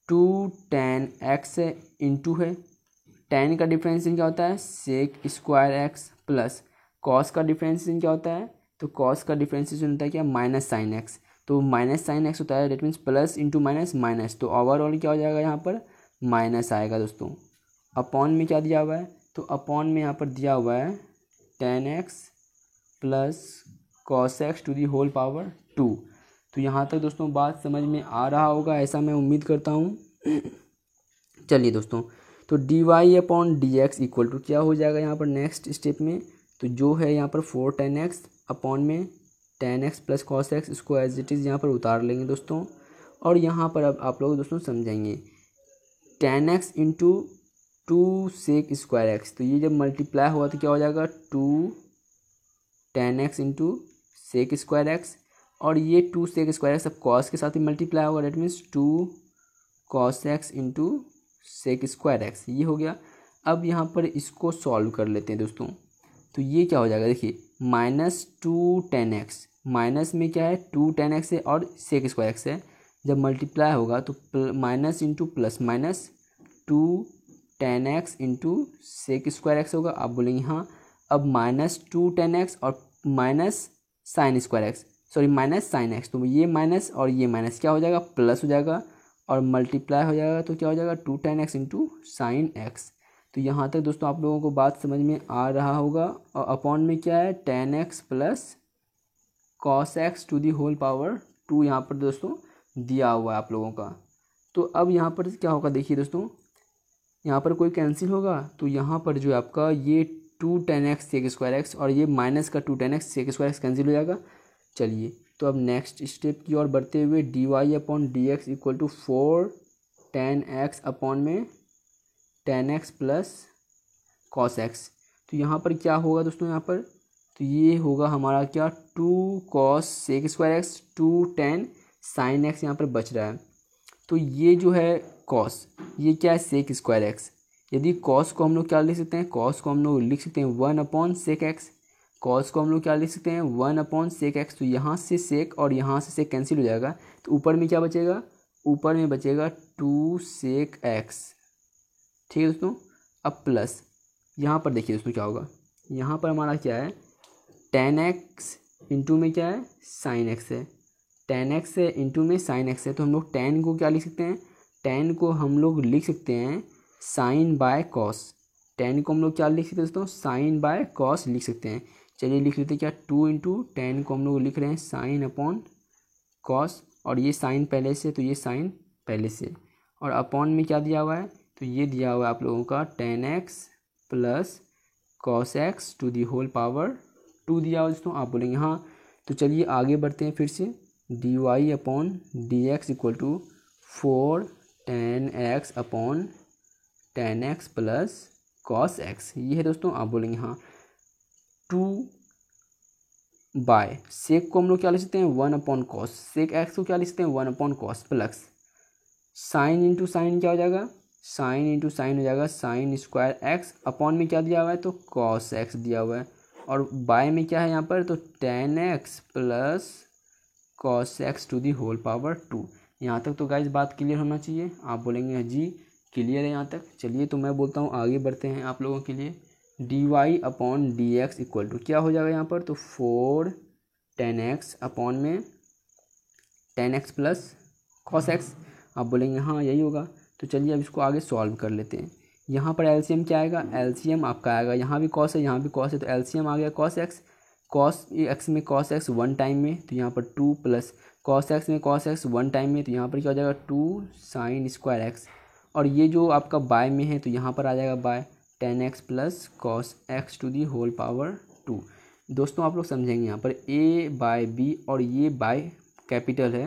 2 tan x है, इंटू है, tan का डिफ्रेंशिएशन क्या होता है, sec² x प्लस cos का डिफ्रेंशिएशन क्या होता है, तो cos का डिफ्रेंशिएशन होता है क्या, -sin x। तो -sin x होता है, that means plus into minus minus, तो ओवरऑल क्या हो जाएगा, यहाँ पर माइनस आएगा दोस्तों। अपॉन में क्या दिया हुआ है, तो अपॉन में यहाँ पर दिया हुआ है tan x plus cos x to the whole power 2। तो यहाँ तक दोस्तों बात समझ में आ रहा होगा, ऐसा मैं उम्मीद करता हूँ। चलिए दोस्तों, तो d Y upon D x equal to क्या हो जाएगा यहाँ पर नेक्स्ट स्टेप में, तो जो है यहाँ पर 4 tan x अपॉन में tan x plus cos x, इसको एज इट इज़ यहाँ पर उतार लेंगे दोस्तों। और यहाँ पर अब आप लोग दोस्तों समझेंगे tan x into 2 sec square x, तो ये जब मल्टीप्लाई होगा तो क्या हो जाएगा 2 tan x into sec square x, और ये 2 सेक स्क्वायर एक्स अब कॉस के साथ ही मल्टीप्लाई होगा, that means 2 cos x into sec square x, ये हो गया। अब यहाँ पर इसको सॉल्व कर लेते हैं दोस्तों, तो ये क्या हो जाएगा देखिए -2 tan x, माइनस में क्या है 2 tan x है और सेक स्क्वायर एक्स है, जब मल्टीप्लाई होगा तो minus into plus minus 2 tan x into sec square x होगा। आप बोलेंगे हाँ, अब -2 tan x और minus sine square x, sorry minus sine x, तो ये माइनस और ये माइनस क्या हो जाएगा प्लस हो जाएगा, और मल्टीप्लाई हो जाएगा तो क्या हो जाएगा 2 tan x into sine x. तो यहाँ तक दोस्तों आप लोगों को बात समझ में आ रहा होगा। और अपॉन में क्या है tan x plus cos x to the whole power 2 यहाँ पर दोस्तों दिया हुआ है आप लोगों का। तो अब यहाँ पर क्या होगा देखिए दोस्तों, यहाँ पर कोई कैंसिल होगा तो यहाँ पर जो है आपका ये 2 tan x sec square x और ये माइनस का 2 tan x sec square x cancel हो जाएगा। चलिए तो अब नेक्स्ट स्टेप की ओर बढ़ते हुए d Y upon D x equal to 4 tan x upon में tan x plus cos x, तो यहाँ पर क्या होगा दोस्तों, यहाँ पर तो ये होगा हमारा क्या 2 cos sec square x 2 tan sine x यहाँ पर बच रहा है। तो ये जो है cos, ये क्या है सेक स्क्वायर एक्स, यदि cos को हम लोग क्या लिख सकते हैं, cos को हम लोग लिख सकते हैं 1 अपॉन सेक एक्स, cos को हम लोग क्या लिख सकते हैं 1 अपॉन सेक एक्स, तो यहाँ से सेक और यहाँ से सेक कैंसिल हो जाएगा, तो ऊपर में क्या बचेगा, ऊपर में बचेगा 2 सेक एक्स, ठीक है दोस्तों। अब प्लस यहाँ पर देखिए दोस्तों क्या होगा, यहाँ पर हमारा क्या है tan x इंटू में क्या है साइन एक्स है, tan x है इंटू में साइन एक्स है, तो हम लोग tan को क्या लिख सकते हैं, tan को हम लोग लिख सकते हैं साइन बाय कॉस, tan को हम लोग क्या लिख सकते हैं दोस्तों साइन बाय कॉस लिख सकते हैं। चलिए लिख लेते हैं क्या 2 इंटू tan को हम लोग लिख रहे हैं साइन अपॉन कॉस, और ये साइन पहले से तो ये साइन पहले से, और अपॉन में क्या दिया हुआ है, तो ये दिया हुआ है आप लोगों का tan x plus cos x to the whole power 2 दिया हुआ दोस्तों। आप बोलेंगे हाँ, तो चलिए आगे बढ़ते हैं फिर से d Y upon D x equal to 4 tan x upon tan x plus cos x, ये है दोस्तों। आप बोलेंगे हाँ, 2 बाय सेक को हम लोग क्या लिख सकते हैं 1 अपॉन कॉस, सेक एक्स को क्या लिख सकते हैं 1 upon cos, plus sine into sine क्या हो जाएगा, साइन इंटू साइन हो जाएगा साइन स्क्वायर एक्स, अपॉन में क्या दिया हुआ है तो कॉस एक्स दिया हुआ है, और बाय में क्या है यहाँ पर तो tan x plus cos x to the whole power 2। यहाँ तक तो गाइज बात क्लियर होना चाहिए। आप बोलेंगे जी क्लियर है यहाँ तक। चलिए तो मैं बोलता हूँ आगे बढ़ते हैं आप लोगों के लिए, d Y upon D x equal to क्या हो जाएगा यहाँ पर तो 4 tan x अपॉन में tan x plus cos x. आप बोलेंगे हाँ यही होगा, तो चलिए अब इसको आगे सॉल्व कर लेते हैं। यहाँ पर एलसीएम क्या आएगा, एलसीएम आपका आएगा, यहाँ भी कॉस है यहाँ भी कॉस है, तो एलसीएम आ गया कॉस एक्स, कॉस एक्स में कॉस एक्स 1 टाइम में, तो यहाँ पर 2 प्लस कॉस एक्स में कॉस एक्स 1 टाइम में, तो यहाँ पर क्या हो जाएगा 2 साइन स्क्वायर एक्स, और ये जो आपका बाय में है तो यहाँ पर आ जाएगा by tan x plus cos x to the whole power 2। दोस्तों आप लोग समझेंगे यहाँ पर a बाय b और ये बाय कैपिटल है,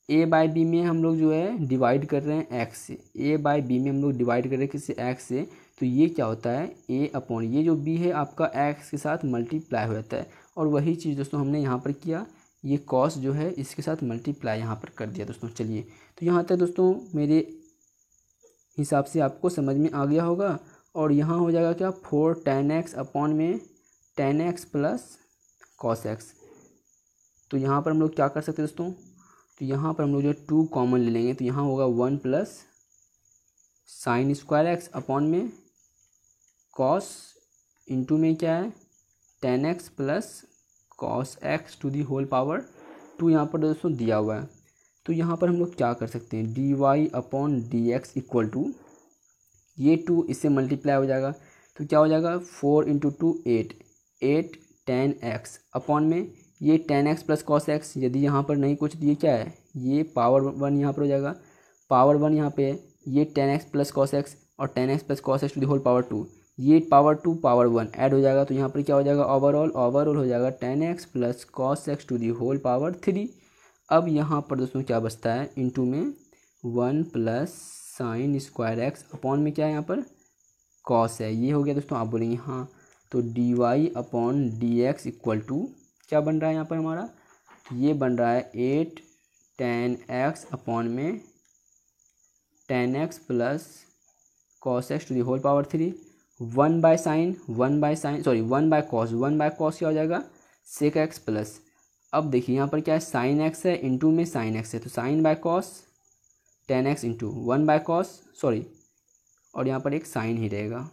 a बाय बी में हम लोग जो है डिवाइड कर रहे हैं x से, a बाय बी में हम लोग डिवाइड कर रहे हैं किससे x से, तो ये क्या होता है a अपॉन ये जो b है आपका x के साथ मल्टीप्लाई हो जाता है, और वही चीज़ दोस्तों हमने यहाँ पर किया, ये cos जो है इसके साथ मल्टीप्लाई यहाँ पर कर दिया दोस्तों। चलिए तो यहाँ तक दोस्तों मेरे हिसाब से आपको समझ में आ गया होगा, और यहाँ हो जाएगा क्या 4 tan x अपॉन में tan x plus cos x. तो यहाँ पर हम लोग क्या कर सकते हैं दोस्तों, तो यहाँ पर हम लोग जो 2 कॉमन ले लेंगे, तो यहाँ होगा 1 plus sine square x upon में कॉस इंटू में क्या है tan x plus cos x to the whole power 2 यहाँ पर दोस्तों दिया हुआ है। तो यहाँ पर हम लोग क्या कर सकते हैं d Y upon D x equal to ये 2 इससे मल्टीप्लाई हो जाएगा, तो क्या हो जाएगा 4 इंटू 2 8 tan x अपॉन में ये tan x plus cos x, यदि यहाँ पर नहीं कुछ दिए क्या है, ये पावर 1 यहाँ पर हो जाएगा, पावर 1 यहाँ पे है, ये tan x plus cos x और tan x plus cos x to the whole power 2, ये पावर 2 पावर 1 ऐड हो जाएगा, तो यहाँ पर क्या हो जाएगा, ओवरऑल हो जाएगा tan x plus cos x to the whole power 3। अब यहाँ पर दोस्तों क्या बचता है, इनटू में 1 plus sine square x upon में क्या है यहाँ पर कॉस है, ये हो गया दोस्तों। आप बोलेंगे हाँ, तो d Y upon D x equal to क्या बन रहा है यहाँ पर हमारा, ये बन रहा है 8 टेन एक्स अपॉन में tan x plus cos x to the whole power 3, 1 by cos क्या हो जाएगा सेक एक्स प्लस, अब देखिए यहाँ पर क्या है साइन एक्स है, इंटू में साइन एक्स है, तो sine by cos tan x into 1 by cos और यहाँ पर एक साइन ही रहेगा।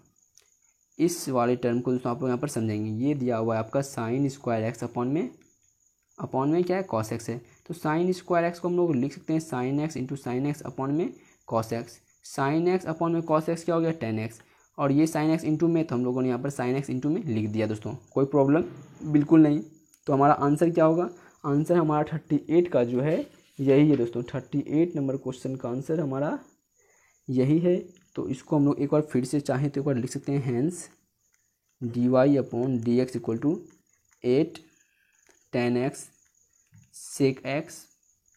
इस वाले टर्म को दोस्तों आप लोग यहाँ पर समझेंगे, ये दिया हुआ है आपका साइन स्क्वायर एक्स अपॉन में क्या है कॉस एक्स है, तो साइन स्क्वायर एक्स को हम लोग लिख सकते हैं sine x into sine x upon में cos X, sine x upon में कॉस एक्स क्या हो गया टेन एक्स, और ये साइन एक्स इंटू में, तो हम लोगों ने यहाँ पर साइन एक्स इंटू में लिख दिया दोस्तों, कोई प्रॉब्लम बिल्कुल नहीं। तो हमारा आंसर क्या होगा, आंसर हमारा 38 का जो है यही है दोस्तों, 38 नंबर क्वेश्चन का आंसर हमारा यही है। तो इसको हम लोग एक बार फिर से चाहें तो एक बार लिख सकते हैं, hence d Y upon D x equal to 8 tan x sec x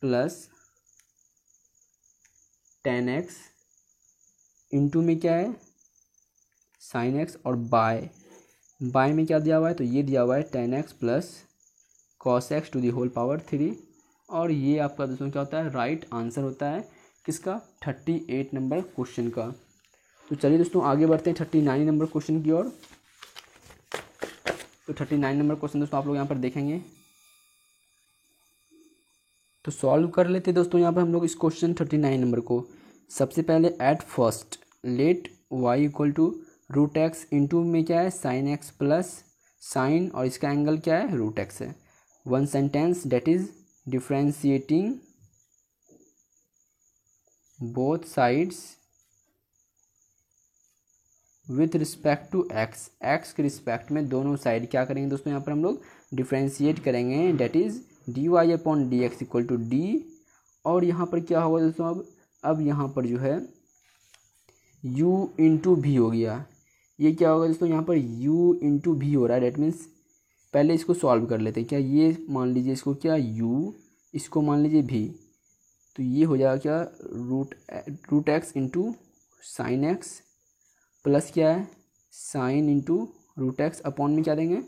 plus tan x into में क्या है साइन एक्स, और बाय में क्या दिया हुआ है, तो ये दिया हुआ है tan x plus cos x to the whole power 3, और ये आपका दोस्तों क्या होता है राइट आंसर होता है किसका 38 नंबर क्वेश्चन का। तो चलिए दोस्तों आगे बढ़ते हैं 39 नंबर क्वेश्चन की ओर। तो 39 नंबर क्वेश्चन दोस्तों आप लोग यहाँ पर देखेंगे, तो सॉल्व कर लेते दोस्तों यहाँ पर हम लोग इस क्वेश्चन 39 नंबर को। सबसे पहले at first let y equal to root x into में क्या है साइन एक्स प्लस साइन, और इसका एंगल क्या है रूट एक्स है। One sentence that is differentiating both sides with respect to x, x के रिस्पेक्ट में दोनों साइड क्या करेंगे दोस्तों यहाँ पर हम लोग डिफ्रेंशिएट करेंगे, that is d Y upon D x equal to d, और यहाँ पर क्या होगा दोस्तों अब यहाँ पर जो है u इंटू भी हो गया, ये क्या होगा दोस्तों यहाँ पर u इंटू भी हो रहा है, डेट मीन्स पहले इसको सॉल्व कर लेते हैं, क्या ये मान लीजिए इसको क्या u, इसको मान लीजिए भी, तो ये हो जाएगा क्या root x into sine x plus क्या है sine into root x upon में क्या देंगे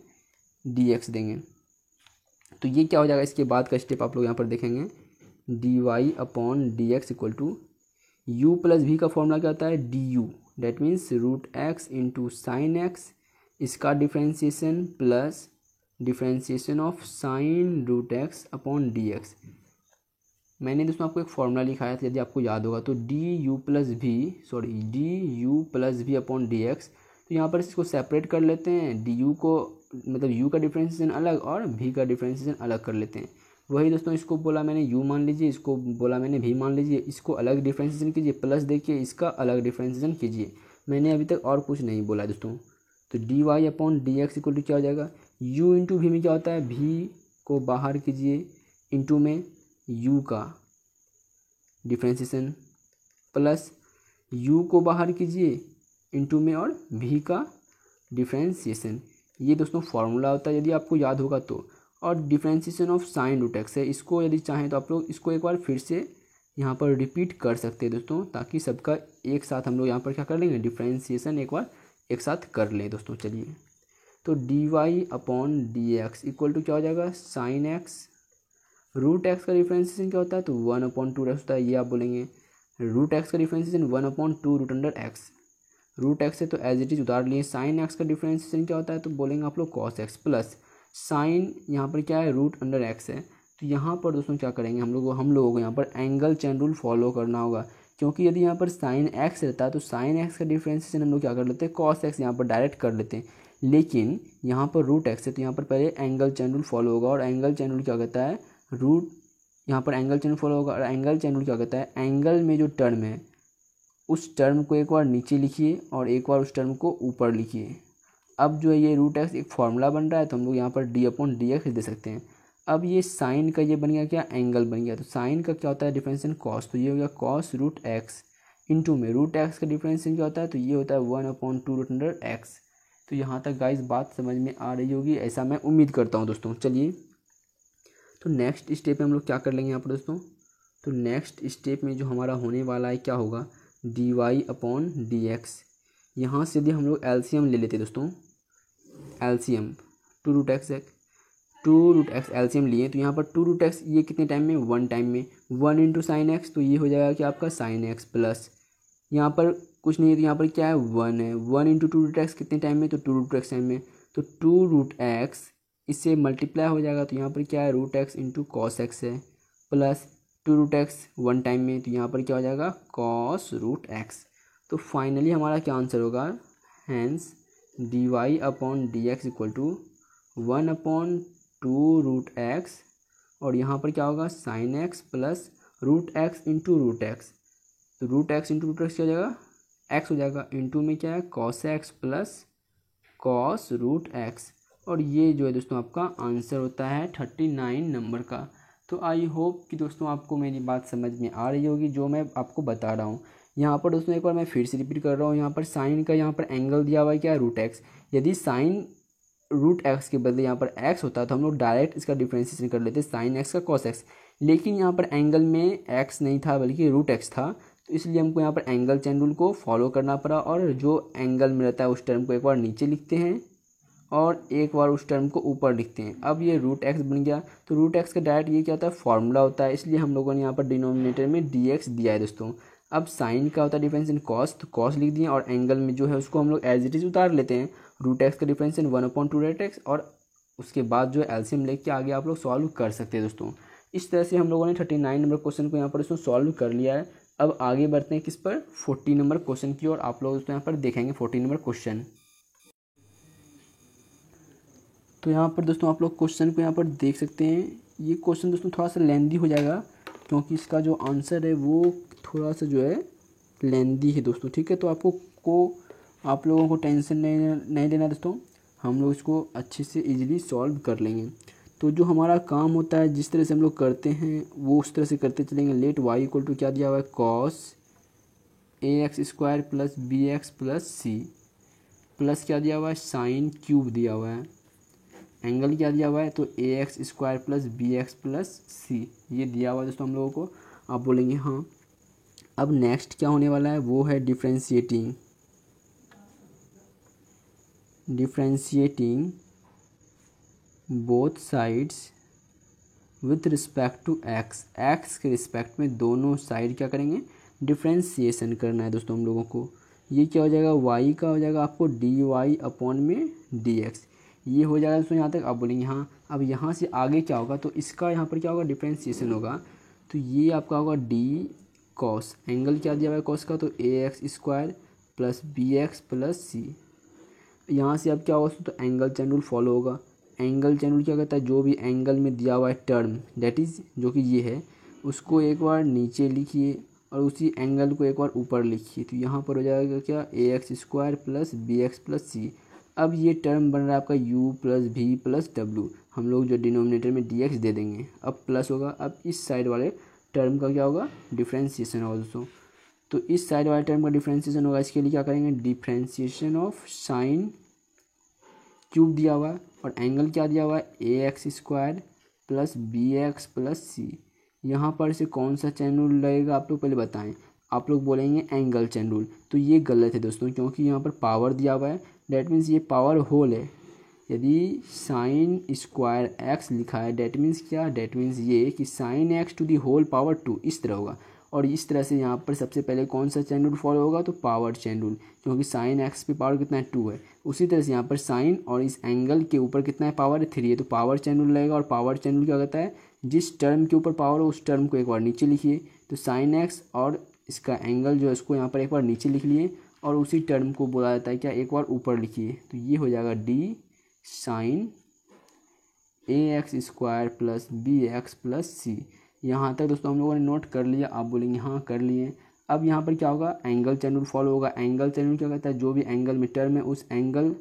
डी एक्स देंगे। तो ये क्या हो जाएगा, इसके बाद का स्टेप आप लोग यहाँ पर देखेंगे, D Y upon D x equal to U plus V का फॉर्मूला क्या होता है D U, that means root x into sine X, इसका differentiation plus differentiation of sine root x upon D X. मैंने दोस्तों आपको एक फॉर्मूला लिखाया था, यदि आपको याद होगा, तो डी यू प्लस भी अपॉन डी एक्स। तो यहाँ पर इसको सेपरेट कर लेते हैं, डी यू को मतलब u का डिफ्रेंशिएशन अलग और v का डिफ्रेंशिएशन अलग कर लेते हैं। वही दोस्तों इसको बोला मैंने u मान लीजिए, इसको बोला मैंने v मान लीजिए, इसको अलग डिफ्रेंशिएशन कीजिए, प्लस देखिए इसका अलग डिफ्रेंशिएशन कीजिए, मैंने अभी तक और कुछ नहीं बोला दोस्तों। तो d Y upon D x equal to क्या हो जाएगा, u इंटू वी में क्या होता है v को बाहर कीजिए इंटू में u का डिफ्रेंशिएशन प्लस u को बाहर कीजिए इंटू में और v का डिफ्रेंशिएशन, ये दोस्तों फार्मूला होता है यदि आपको याद होगा तो। और differentiation of sine root x है, इसको यदि चाहें तो आप लोग इसको एक बार फिर से यहाँ पर रिपीट कर सकते हैं दोस्तों, ताकि सबका एक साथ हम लोग यहाँ पर क्या कर लेंगे डिफ्रेंशिएशन एक बार एक साथ कर लें दोस्तों। चलिए तो d Y upon D x equal to क्या हो जाएगा साइन एक्स, रूट एक्स का डिफ्रेंशिएशन क्या होता है तो 1/2 होता है, ये आप बोलेंगे रूट एक्स का differentiation 1/2 root under x, root x है तो एज इट इज उतार लिए। साइन एक्स का डिफ्रेंशिएशन क्या होता है तो बोलेंगे आप लोग कॉस एक्स प्लस साइन यहाँ पर क्या है रूट अंडर एक्स है। तो यहाँ पर दोस्तों क्या करेंगे हम लोगों को यहाँ पर एंगल चेन रूल फॉलो करना होगा, क्योंकि यदि यहाँ पर साइन एक्स रहता है तो साइन एक्स का डिफ्रेंशिएशन हम लोग क्या कर लेते हैं कॉस एक्स यहाँ पर डायरेक्ट कर लेते हैं, लेकिन यहाँ पर रूट एक्स है तो यहाँ पर पहले एंगल चेन रूल फॉलो होगा, और एंगल चेन रूल क्या कहता है रूट यहाँ पर एंगल चेन रूल फॉलो होगा, और एंगल चेन रूल क्या कहता है एंगल में जो टर्म है उस टर्म को एक बार नीचे लिखिए और एक बार उस टर्म को ऊपर लिखिए। अब जो है ये रूट एक्स एक फार्मूला बन रहा है, तो हम लोग यहाँ पर डी अपॉन डी एक्स दे सकते हैं। अब ये साइन का ये बन गया क्या, एंगल बन गया। तो साइन का क्या होता है डिफरेंशिएशन कॉस, तो ये हो गया कॉस रूट एक्स इंटू में रूट एक्स का डिफरेंशिएशन क्या होता है, तो ये होता है 1/2√x। तो यहाँ तक गाइस बात समझ में आ रही होगी, ऐसा मैं उम्मीद करता हूँ दोस्तों। चलिए तो नेक्स्ट स्टेप में हम लोग क्या कर लेंगे यहाँ पर दोस्तों, तो नेक्स्ट स्टेप में जो हमारा होने वाला है क्या होगा, dy/dx। यहाँ से यदि हम लोग एलसीएम ले लेते दोस्तों, एलसीएम 2√x है, 2√x एलसीएम लिए, तो यहाँ पर 2√x ये कितने टाइम में, 1 टाइम में, 1 इंटू साइन एक्स, तो ये हो जाएगा कि आपका साइन एक्स प्लस यहाँ पर कुछ नहीं है, तो यहाँ पर क्या है 1 है, 1 इंटू 2√x कितने टाइम में, तो 2√x टाइम में, तो 2√x इससे मल्टीप्लाई हो जाएगा, तो यहाँ पर क्या है √x इंटू कॉस एक्स है, प्लस 2√x 1 टाइम में, तो यहाँ पर क्या हो जाएगा कॉस √x। तो फाइनली हमारा क्या आंसर होगा, hence dy/dx equal to 1/2√x, और यहाँ पर क्या होगा sign x plus √x into √x, तो √x इंटू √x क्या हो जाएगा, x हो जाएगा, इंटू में क्या है cos x plus cos √x। और ये जो है दोस्तों आपका आंसर होता है 39 नंबर का। तो आई होप कि दोस्तों आपको मेरी बात समझ में आ रही होगी जो मैं आपको बता रहा हूँ। यहाँ पर दोस्तों एक बार मैं फिर से रिपीट कर रहा हूँ, यहाँ पर साइन का यहाँ पर एंगल दिया हुआ है क्या, √x। यदि साइन √x के बदले यहाँ पर x होता तो हम लोग डायरेक्ट इसका डिफ्रेंसिएशन कर लेते साइन x का cos x, लेकिन यहाँ पर एंगल में x नहीं था बल्कि √x था, तो इसलिए हमको यहाँ पर एंगल चेन रूल को फॉलो करना पड़ा, और जो एंगल में रहता है उस टर्म को एक बार नीचे लिखते हैं और एक बार उस टर्म को ऊपर लिखते हैं। अब ये √x बन गया, तो √x का डायरेक्ट ये क्या होता है फॉर्मूला होता है, इसलिए हम लोगों ने यहाँ पर डिनोमिनेटर में dx दिया है दोस्तों। अब साइन का होता है डिफरेंशिएशन कॉस, तो कॉस लिख दिए, और एंगल में जो है उसको हम लोग एज इट इज उतार लेते हैं, √x का डिफरेंशिएशन 1/2√x, और उसके बाद जो है एलसीएम लेके आगे आप लोग सॉल्व कर सकते हैं दोस्तों। इस तरह से हम लोगों ने 39 नंबर क्वेश्चन को यहाँ पर दोस्तों सॉल्व कर लिया है। अब आगे बढ़ते हैं किस पर, 40 नंबर क्वेश्चन की, और आप लोग दोस्तों यहाँ पर देखेंगे 40 नंबर क्वेश्चन। तो यहाँ पर दोस्तों आप लोग क्वेश्चन को यहाँ पर देख सकते हैं। ये क्वेश्चन दोस्तों थोड़ा सा लेंदी हो जाएगा, क्योंकि इसका जो आंसर है वो थोड़ा सा जो है लेंदी है दोस्तों, ठीक है। तो आप लोगों को टेंशन नहीं लेना दोस्तों, हम लोग इसको अच्छे से इजीली सॉल्व कर लेंगे। तो जो हमारा काम होता है जिस तरह से हम लोग करते हैं वो उस तरह से करते चलेंगे। लेट y इक्वल टू क्या दिया हुआ है, cos ax² plus bx plus c, plus क्या दिया हुआ है साइन क्यूब दिया हुआ है, एंगल क्या दिया हुआ है, तो ax² plus bx plus c ये दिया हुआ है दोस्तों हम लोगों को। आप बोलेंगे हाँ। अब नेक्स्ट क्या होने वाला है वो है differentiating both sides with respect to x, x के रिस्पेक्ट में दोनों साइड क्या करेंगे, डिफ्रेंशिएशन करना है दोस्तों हम लोगों को। ये क्या हो जाएगा, y का हो जाएगा आपको dy/dx, ये हो जाएगा दोस्तों यहाँ तक। आप बोलेंगे हाँ। अब यहाँ से आगे क्या होगा, तो इसका यहाँ पर क्या होगा डिफ्रेंशिएशन होगा, तो ये आपका होगा d cos, एंगल क्या दिया हुआ है cos का, तो ax² plus bx plus c। यहाँ से अब क्या होगा, तो एंगल चेन रूल फॉलो होगा। एंगल चेन रूल क्या कहता है, जो भी एंगल में दिया हुआ है टर्म दैट इज़ जो कि ये है, उसको एक बार नीचे लिखिए और उसी एंगल को एक बार ऊपर लिखिए, तो यहाँ पर हो जाएगा क्या ax² plus bx plus c। अब ये टर्म बन रहा है आपका u plus v plus w, हम लोग जो डिनोमिनेटर में dx दे देंगे, अब प्लस होगा। अब इस साइड वाले टर्म का क्या होगा, डिफ्रेंशिएशन होगा दोस्तों। तो इस साइड वाले टर्म का डिफ्रेंशिएशन होगा, इसके लिए क्या करेंगे, डिफ्रेंशिएशन ऑफ साइन क्यूब दिया हुआ है और एंगल क्या दिया हुआ है ax² plus bx plus c। यहाँ पर से कौन सा चेन रूल लगेगा आप लोग पहले बताएं। आप लोग बोलेंगे एंगल चेन रूल, तो ये गलत है दोस्तों, क्योंकि यहाँ पर पावर दिया हुआ है, डैट मीन्स ये पावर होल है। यदि साइन स्क्वायर एक्स लिखा है डैट मीन्स क्या, डैट मीन्स ये कि sine x to the whole power 2 इस तरह होगा। और इस तरह से यहाँ पर सबसे पहले कौन सा चेन रूल फॉलो होगा, तो पावर चेन रूल, क्योंकि साइन एक्स पे पावर कितना है 2 है। उसी तरह से यहाँ पर साइन और इस एंगल के ऊपर कितना है, पावर है 3 है, तो पावर चेन रूल लगेगा। और पावर चेन रूल क्या कहता है, जिस टर्म के ऊपर पावर हो उस टर्म को एक बार नीचे लिखिए। तो साइन एक्स और इसका एंगल जो है उसको यहाँ पर एक बार नीचे लिख लिए और उसी टर्म को बोला जाता है क्या, एक बार ऊपर लिखिए। तो ये हो जाएगा d sine ax² plus bx plus c। यहाँ तक दोस्तों हम लोगों ने नोट कर लिया। आप बोलेंगे हाँ कर लिए। अब यहाँ पर क्या होगा, एंगल चेन रूल फॉलो होगा। एंगल चेन रूल क्या कहता है, जो भी एंगल में टर्म है उस एंगल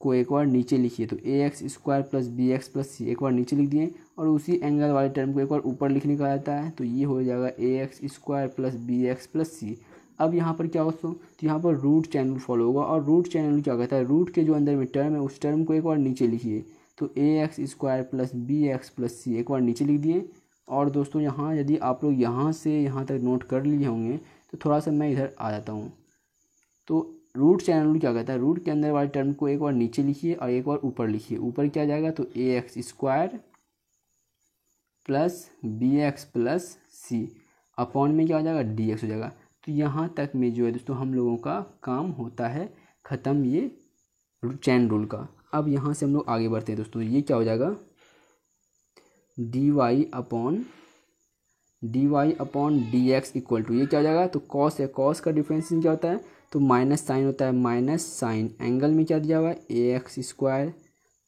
को एक बार नीचे लिखिए, तो A X square plus B X plus C एक बार नीचे लिख दिए और उसी एंगल वाले टर्म को एक बार ऊपर लिखने का आता है, तो ये हो जाएगा A X square plus B X plus C. अब यहाँ पर क्या होगा दोस्तों, तो यहाँ पर रूट चैन रूल फॉलो होगा और रूट चैन रूल क्या कहता है, रूट के जो अंदर में टर्म है उस टर्म को एक बार नीचे लिखिए, तो A X square plus B X plus C एक बार नीचे लिख दिए। और दोस्तों यहाँ यदि आप लोग यहाँ से यहाँ तक नोट कर लिए होंगे तो थोड़ा सा मैं इधर आ जाता हूँ। तो रूट चैन रूल क्या कहता है, रूट के अंदर वाले टर्म को एक बार नीचे लिखिए और एक बार ऊपर लिखिए। ऊपर क्या जाएगा, तो A X square plus B X plus C upon में क्या हो जाएगा, डी एक्स हो जाएगा। तो यहाँ तक में जो है दोस्तों हम लोगों का काम होता है ख़त्म ये चैन रूल का। अब यहाँ से हम लोग आगे बढ़ते हैं दोस्तों, ये क्या हो जाएगा, d Y upon D x equal to ये क्या हो जाएगा, तो कॉस है, कॉस का डिफरेंशिएशन क्या होता है, तो माइनस साइन होता है, माइनस साइन एंगल में क्या दिया हुआ है, A X square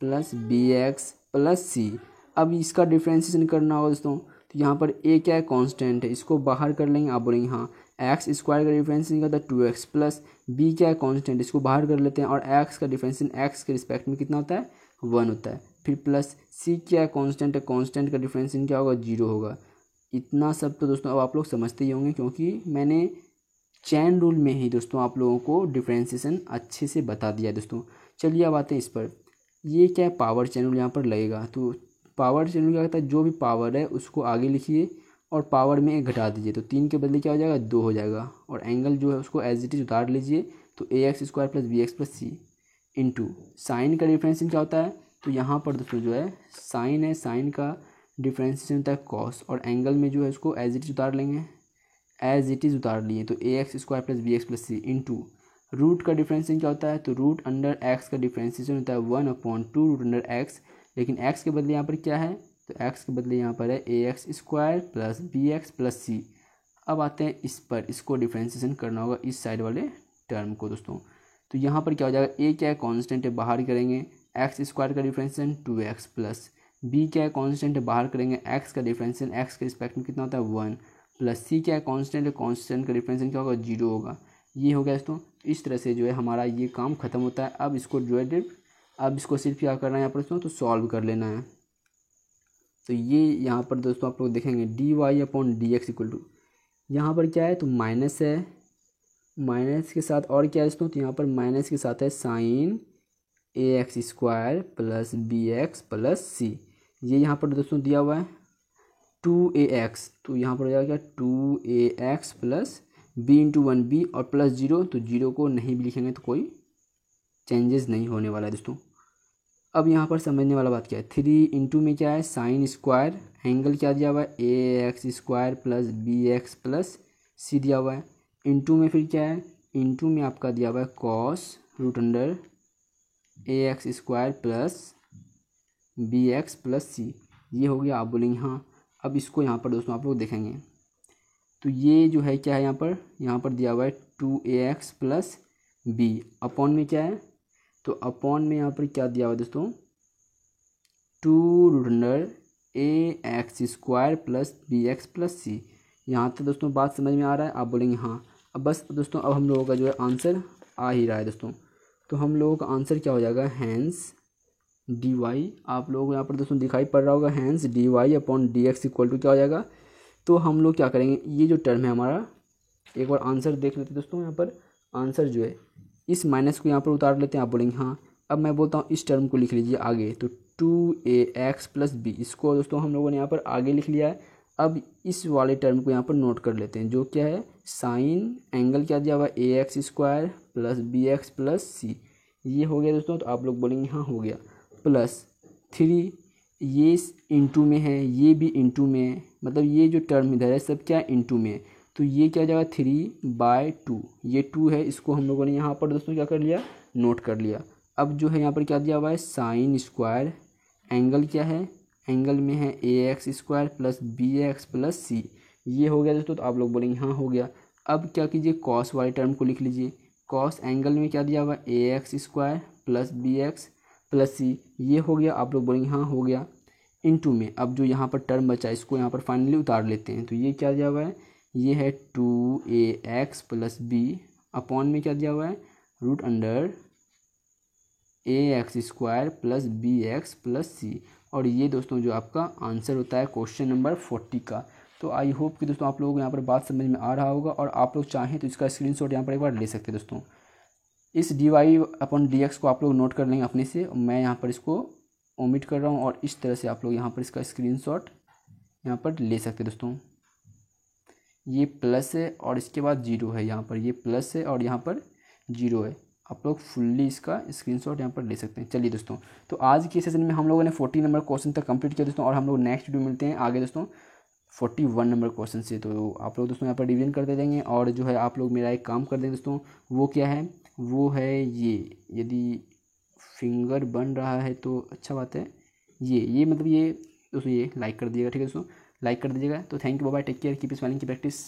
plus B X plus C. अब इसका डिफरेंशिएशन करना होगा दोस्तों, तो यहाँ पर ए क्या है, कांस्टेंट है, इसको बाहर कर लेंगे। आप बोलेंगे हाँ एक्स स्क्वायर का डिफरेंशिएशन क्या होता है 2x प्लस बी क्या है कांस्टेंट, इसको बाहर कर लेते हैं और एक्स का डिफरेंशिएशन एक्स के रिस्पेक्ट में कितना होता है 1 होता है। फिर प्लस सी क्या है, कांस्टेंट है, कांस्टेंट का डिफरेंशिएशन क्या होगा 0 होगा। इतना सब तो दोस्तों अब आप लोग समझते ही होंगे क्योंकि मैंने चैन रूल में ही दोस्तों आप लोगों को डिफरेंशिएशन अच्छे से बता दिया है दोस्तों। चलिए अब आते हैं इस पर, ये क्या है पावर चैन रूल यहाँ पर लगेगा। तो पावर चैन रूल क्या कहता है, जो भी पावर है उसको आगे लिखिए और पावर में 1 घटा दीजिए, तो 3 के बदले क्या हो जाएगा 2 हो जाएगा और एंगल जो है उसको एज इट इज उतार लीजिए, तो A X square plus B X plus C into sine का डिफरेंशिएशन क्या होता है, तो यहाँ पर दोस्तों जो है साइन है, साइन का डिफरेंशिएशन होता है कॉस और एंगल में जो है उसको एज इट इज उतार लेंगे, एज इट इज़ उतार लिए, तो A X square plus B X plus C into root का डिफरेंशिएशन क्या होता है, तो रूट अंडर एक्स का डिफरेंशिएशन होता है 1/2 रूट अंडर एक्स, लेकिन एक्स के बदले यहाँ पर क्या है, तो एक्स के बदले यहाँ पर है A X square plus B X plus C. अब आते हैं इस पर, इसको डिफरेंशिएशन करना होगा इस साइड वाले टर्म को दोस्तों, तो यहाँ पर क्या हो जाएगा, ए क्या है कांस्टेंट है, बाहर करेंगे एक्स स्क्वायर का डिफरेंशिएशन 2x प्लस बी क्या है कांस्टेंट है, बाहर करेंगे एक्स का डिफरेंशिएशन एक्स के रिस्पेक्ट में कितना होता है 1 प्लस सी क्या है कांस्टेंट है, कांस्टेंट का डिफरेंशिएशन क्या होगा 0 होगा। ये हो गया दोस्तों, इस तरह से जो है हमारा ये काम खत्म होता है। अब इसको जो है अब इसको सिर्फ क्या करना है यहाँ पर दोस्तों, तो सॉल्व कर लेना है। तो ये यहाँ पर दोस्तों आप लोग देखेंगे D Y upon D x equal to, यहाँ पर क्या है, तो माइनस है, माइनस के साथ और क्या है दोस्तों, तो यहाँ पर माइनस के साथ है sine A X square plus B X plus C. ये यहाँ पर दोस्तों दिया हुआ है 2ax, तो यहाँ पर हो जाएगा 2ax plus b into 1b और प्लस 0, तो 0 को नहीं भी लिखेंगे तो कोई चेंजेस नहीं होने वाला है दोस्तों। अब यहाँ पर समझने वाला बात क्या है, 3 इंटू में क्या है साइन स्क्वायर, एंगल क्या दिया हुआ है A X square plus B X plus C दिया हुआ है, इंटू में फिर क्या है, इंटू में आपका दिया हुआ है cos root under A X square plus B X plus C. ये हो गया, आप बोलेंगे हाँ। अब इसको यहाँ पर दोस्तों आप लोग देखेंगे, तो ये जो है क्या है, यहाँ पर दिया हुआ है 2ax प्लस बी अपॉन में क्या है, तो अपॉन में यहाँ पर क्या दिया हुआ है दोस्तों 2 root under A X square plus B X plus C. यहाँ तक दोस्तों बात समझ में आ रहा है, आप बोलेंगे हाँ। अब बस दोस्तों अब हम लोगों का जो है आंसर आ ही रहा है दोस्तों, तो हम लोगों का आंसर क्या हो जाएगा, हैंस डी वाई, आप लोगों को यहाँ पर दोस्तों दिखाई पड़ रहा होगा, hence d Y upon D x equal to क्या हो जाएगा। तो हम लोग क्या करेंगे, ये जो टर्म है हमारा, एक बार आंसर देख लेते हैं दोस्तों। यहाँ पर आंसर जो है इस माइनस को यहाँ पर उतार लेते हैं, आप बोलेंगे हाँ। अब मैं बोलता हूँ इस टर्म को लिख लीजिए आगे, तो 2ax प्लस बी, इसको दोस्तों हम लोगों ने यहाँ पर आगे लिख लिया है। अब इस वाले टर्म को यहाँ पर नोट कर लेते हैं, जो क्या है साइन एंगल क्या दिया हुआ है A X square plus B X plus C. ये हो गया दोस्तों, तो आप लोग बोलेंगे हाँ हो गया, प्लस 3 ये इंटू में है, ये भी इंटू में है, मतलब ये जो टर्म इधर है सब क्या इंटू में है, तो ये क्या जाएगा 3/2, ये 2 है, इसको हम लोगों ने यहाँ पर दोस्तों क्या कर लिया, नोट कर लिया। अब जो है यहाँ पर क्या दिया हुआ है साइन स्क्वायर, एंगल क्या है, एंगल में है A X square plus B X plus C. ये हो गया दोस्तों, तो आप लोग बोलेंगे हाँ हो गया। अब क्या कीजिए, कॉस वाले टर्म को लिख लीजिए, कॉस एंगल में क्या दिया हुआ है A X square plus B X plus C. ये हो गया, आप लोग बोलेंगे हाँ हो गया। इंटू में अब जो यहाँ पर टर्म बचा इसको यहाँ पर फाइनली उतार लेते हैं, तो ये क्या दिया हुआ है, ये है 2ax प्लस बी अपॉन में क्या दिया हुआ है root under ax² plus bx plus C. और ये दोस्तों जो आपका आंसर होता है क्वेश्चन नंबर 40 का। तो आई होप कि दोस्तों आप लोगों को यहाँ पर बात समझ में आ रहा होगा, और आप लोग चाहें तो इसका स्क्रीनशॉट यहाँ पर एक बार ले सकते हैं दोस्तों। इस dy/dx को आप लोग नोट कर लेंगे अपने से, मैं यहाँ पर इसको ओमिट कर रहा हूँ, और इस तरह से आप लोग यहाँ पर इसका स्क्रीनशॉट यहाँ पर ले सकते हैं दोस्तों। ये प्लस है और इसके बाद जीरो है, यहाँ पर ये प्लस है और यहाँ पर जीरो है। आप लोग फुल्ली इसका स्क्रीनशॉट यहाँ पर ले सकते हैं। चलिए दोस्तों, तो आज के सेशन में हम लोगों ने 40 नंबर क्वेश्चन तक कंप्लीट किया दोस्तों, और हम लोग नेक्स्ट वीडियो मिलते हैं आगे दोस्तों 41 नंबर क्वेश्चन से। तो आप लोग दोस्तों यहाँ पर रिवीजन करते देंगे, और जो है आप लोग मेरा एक काम कर देंगे दोस्तों, वो क्या है, वो है ये, यदि फिंगर बन रहा है तो अच्छा बात है। ये मतलब ये दोस्तों, ये लाइक कर दीजिएगा, ठीक है दोस्तों, लाइक कर दीजिएगा। तो thank you, bye bye, take care, keep smiling की प्रैक्टिस।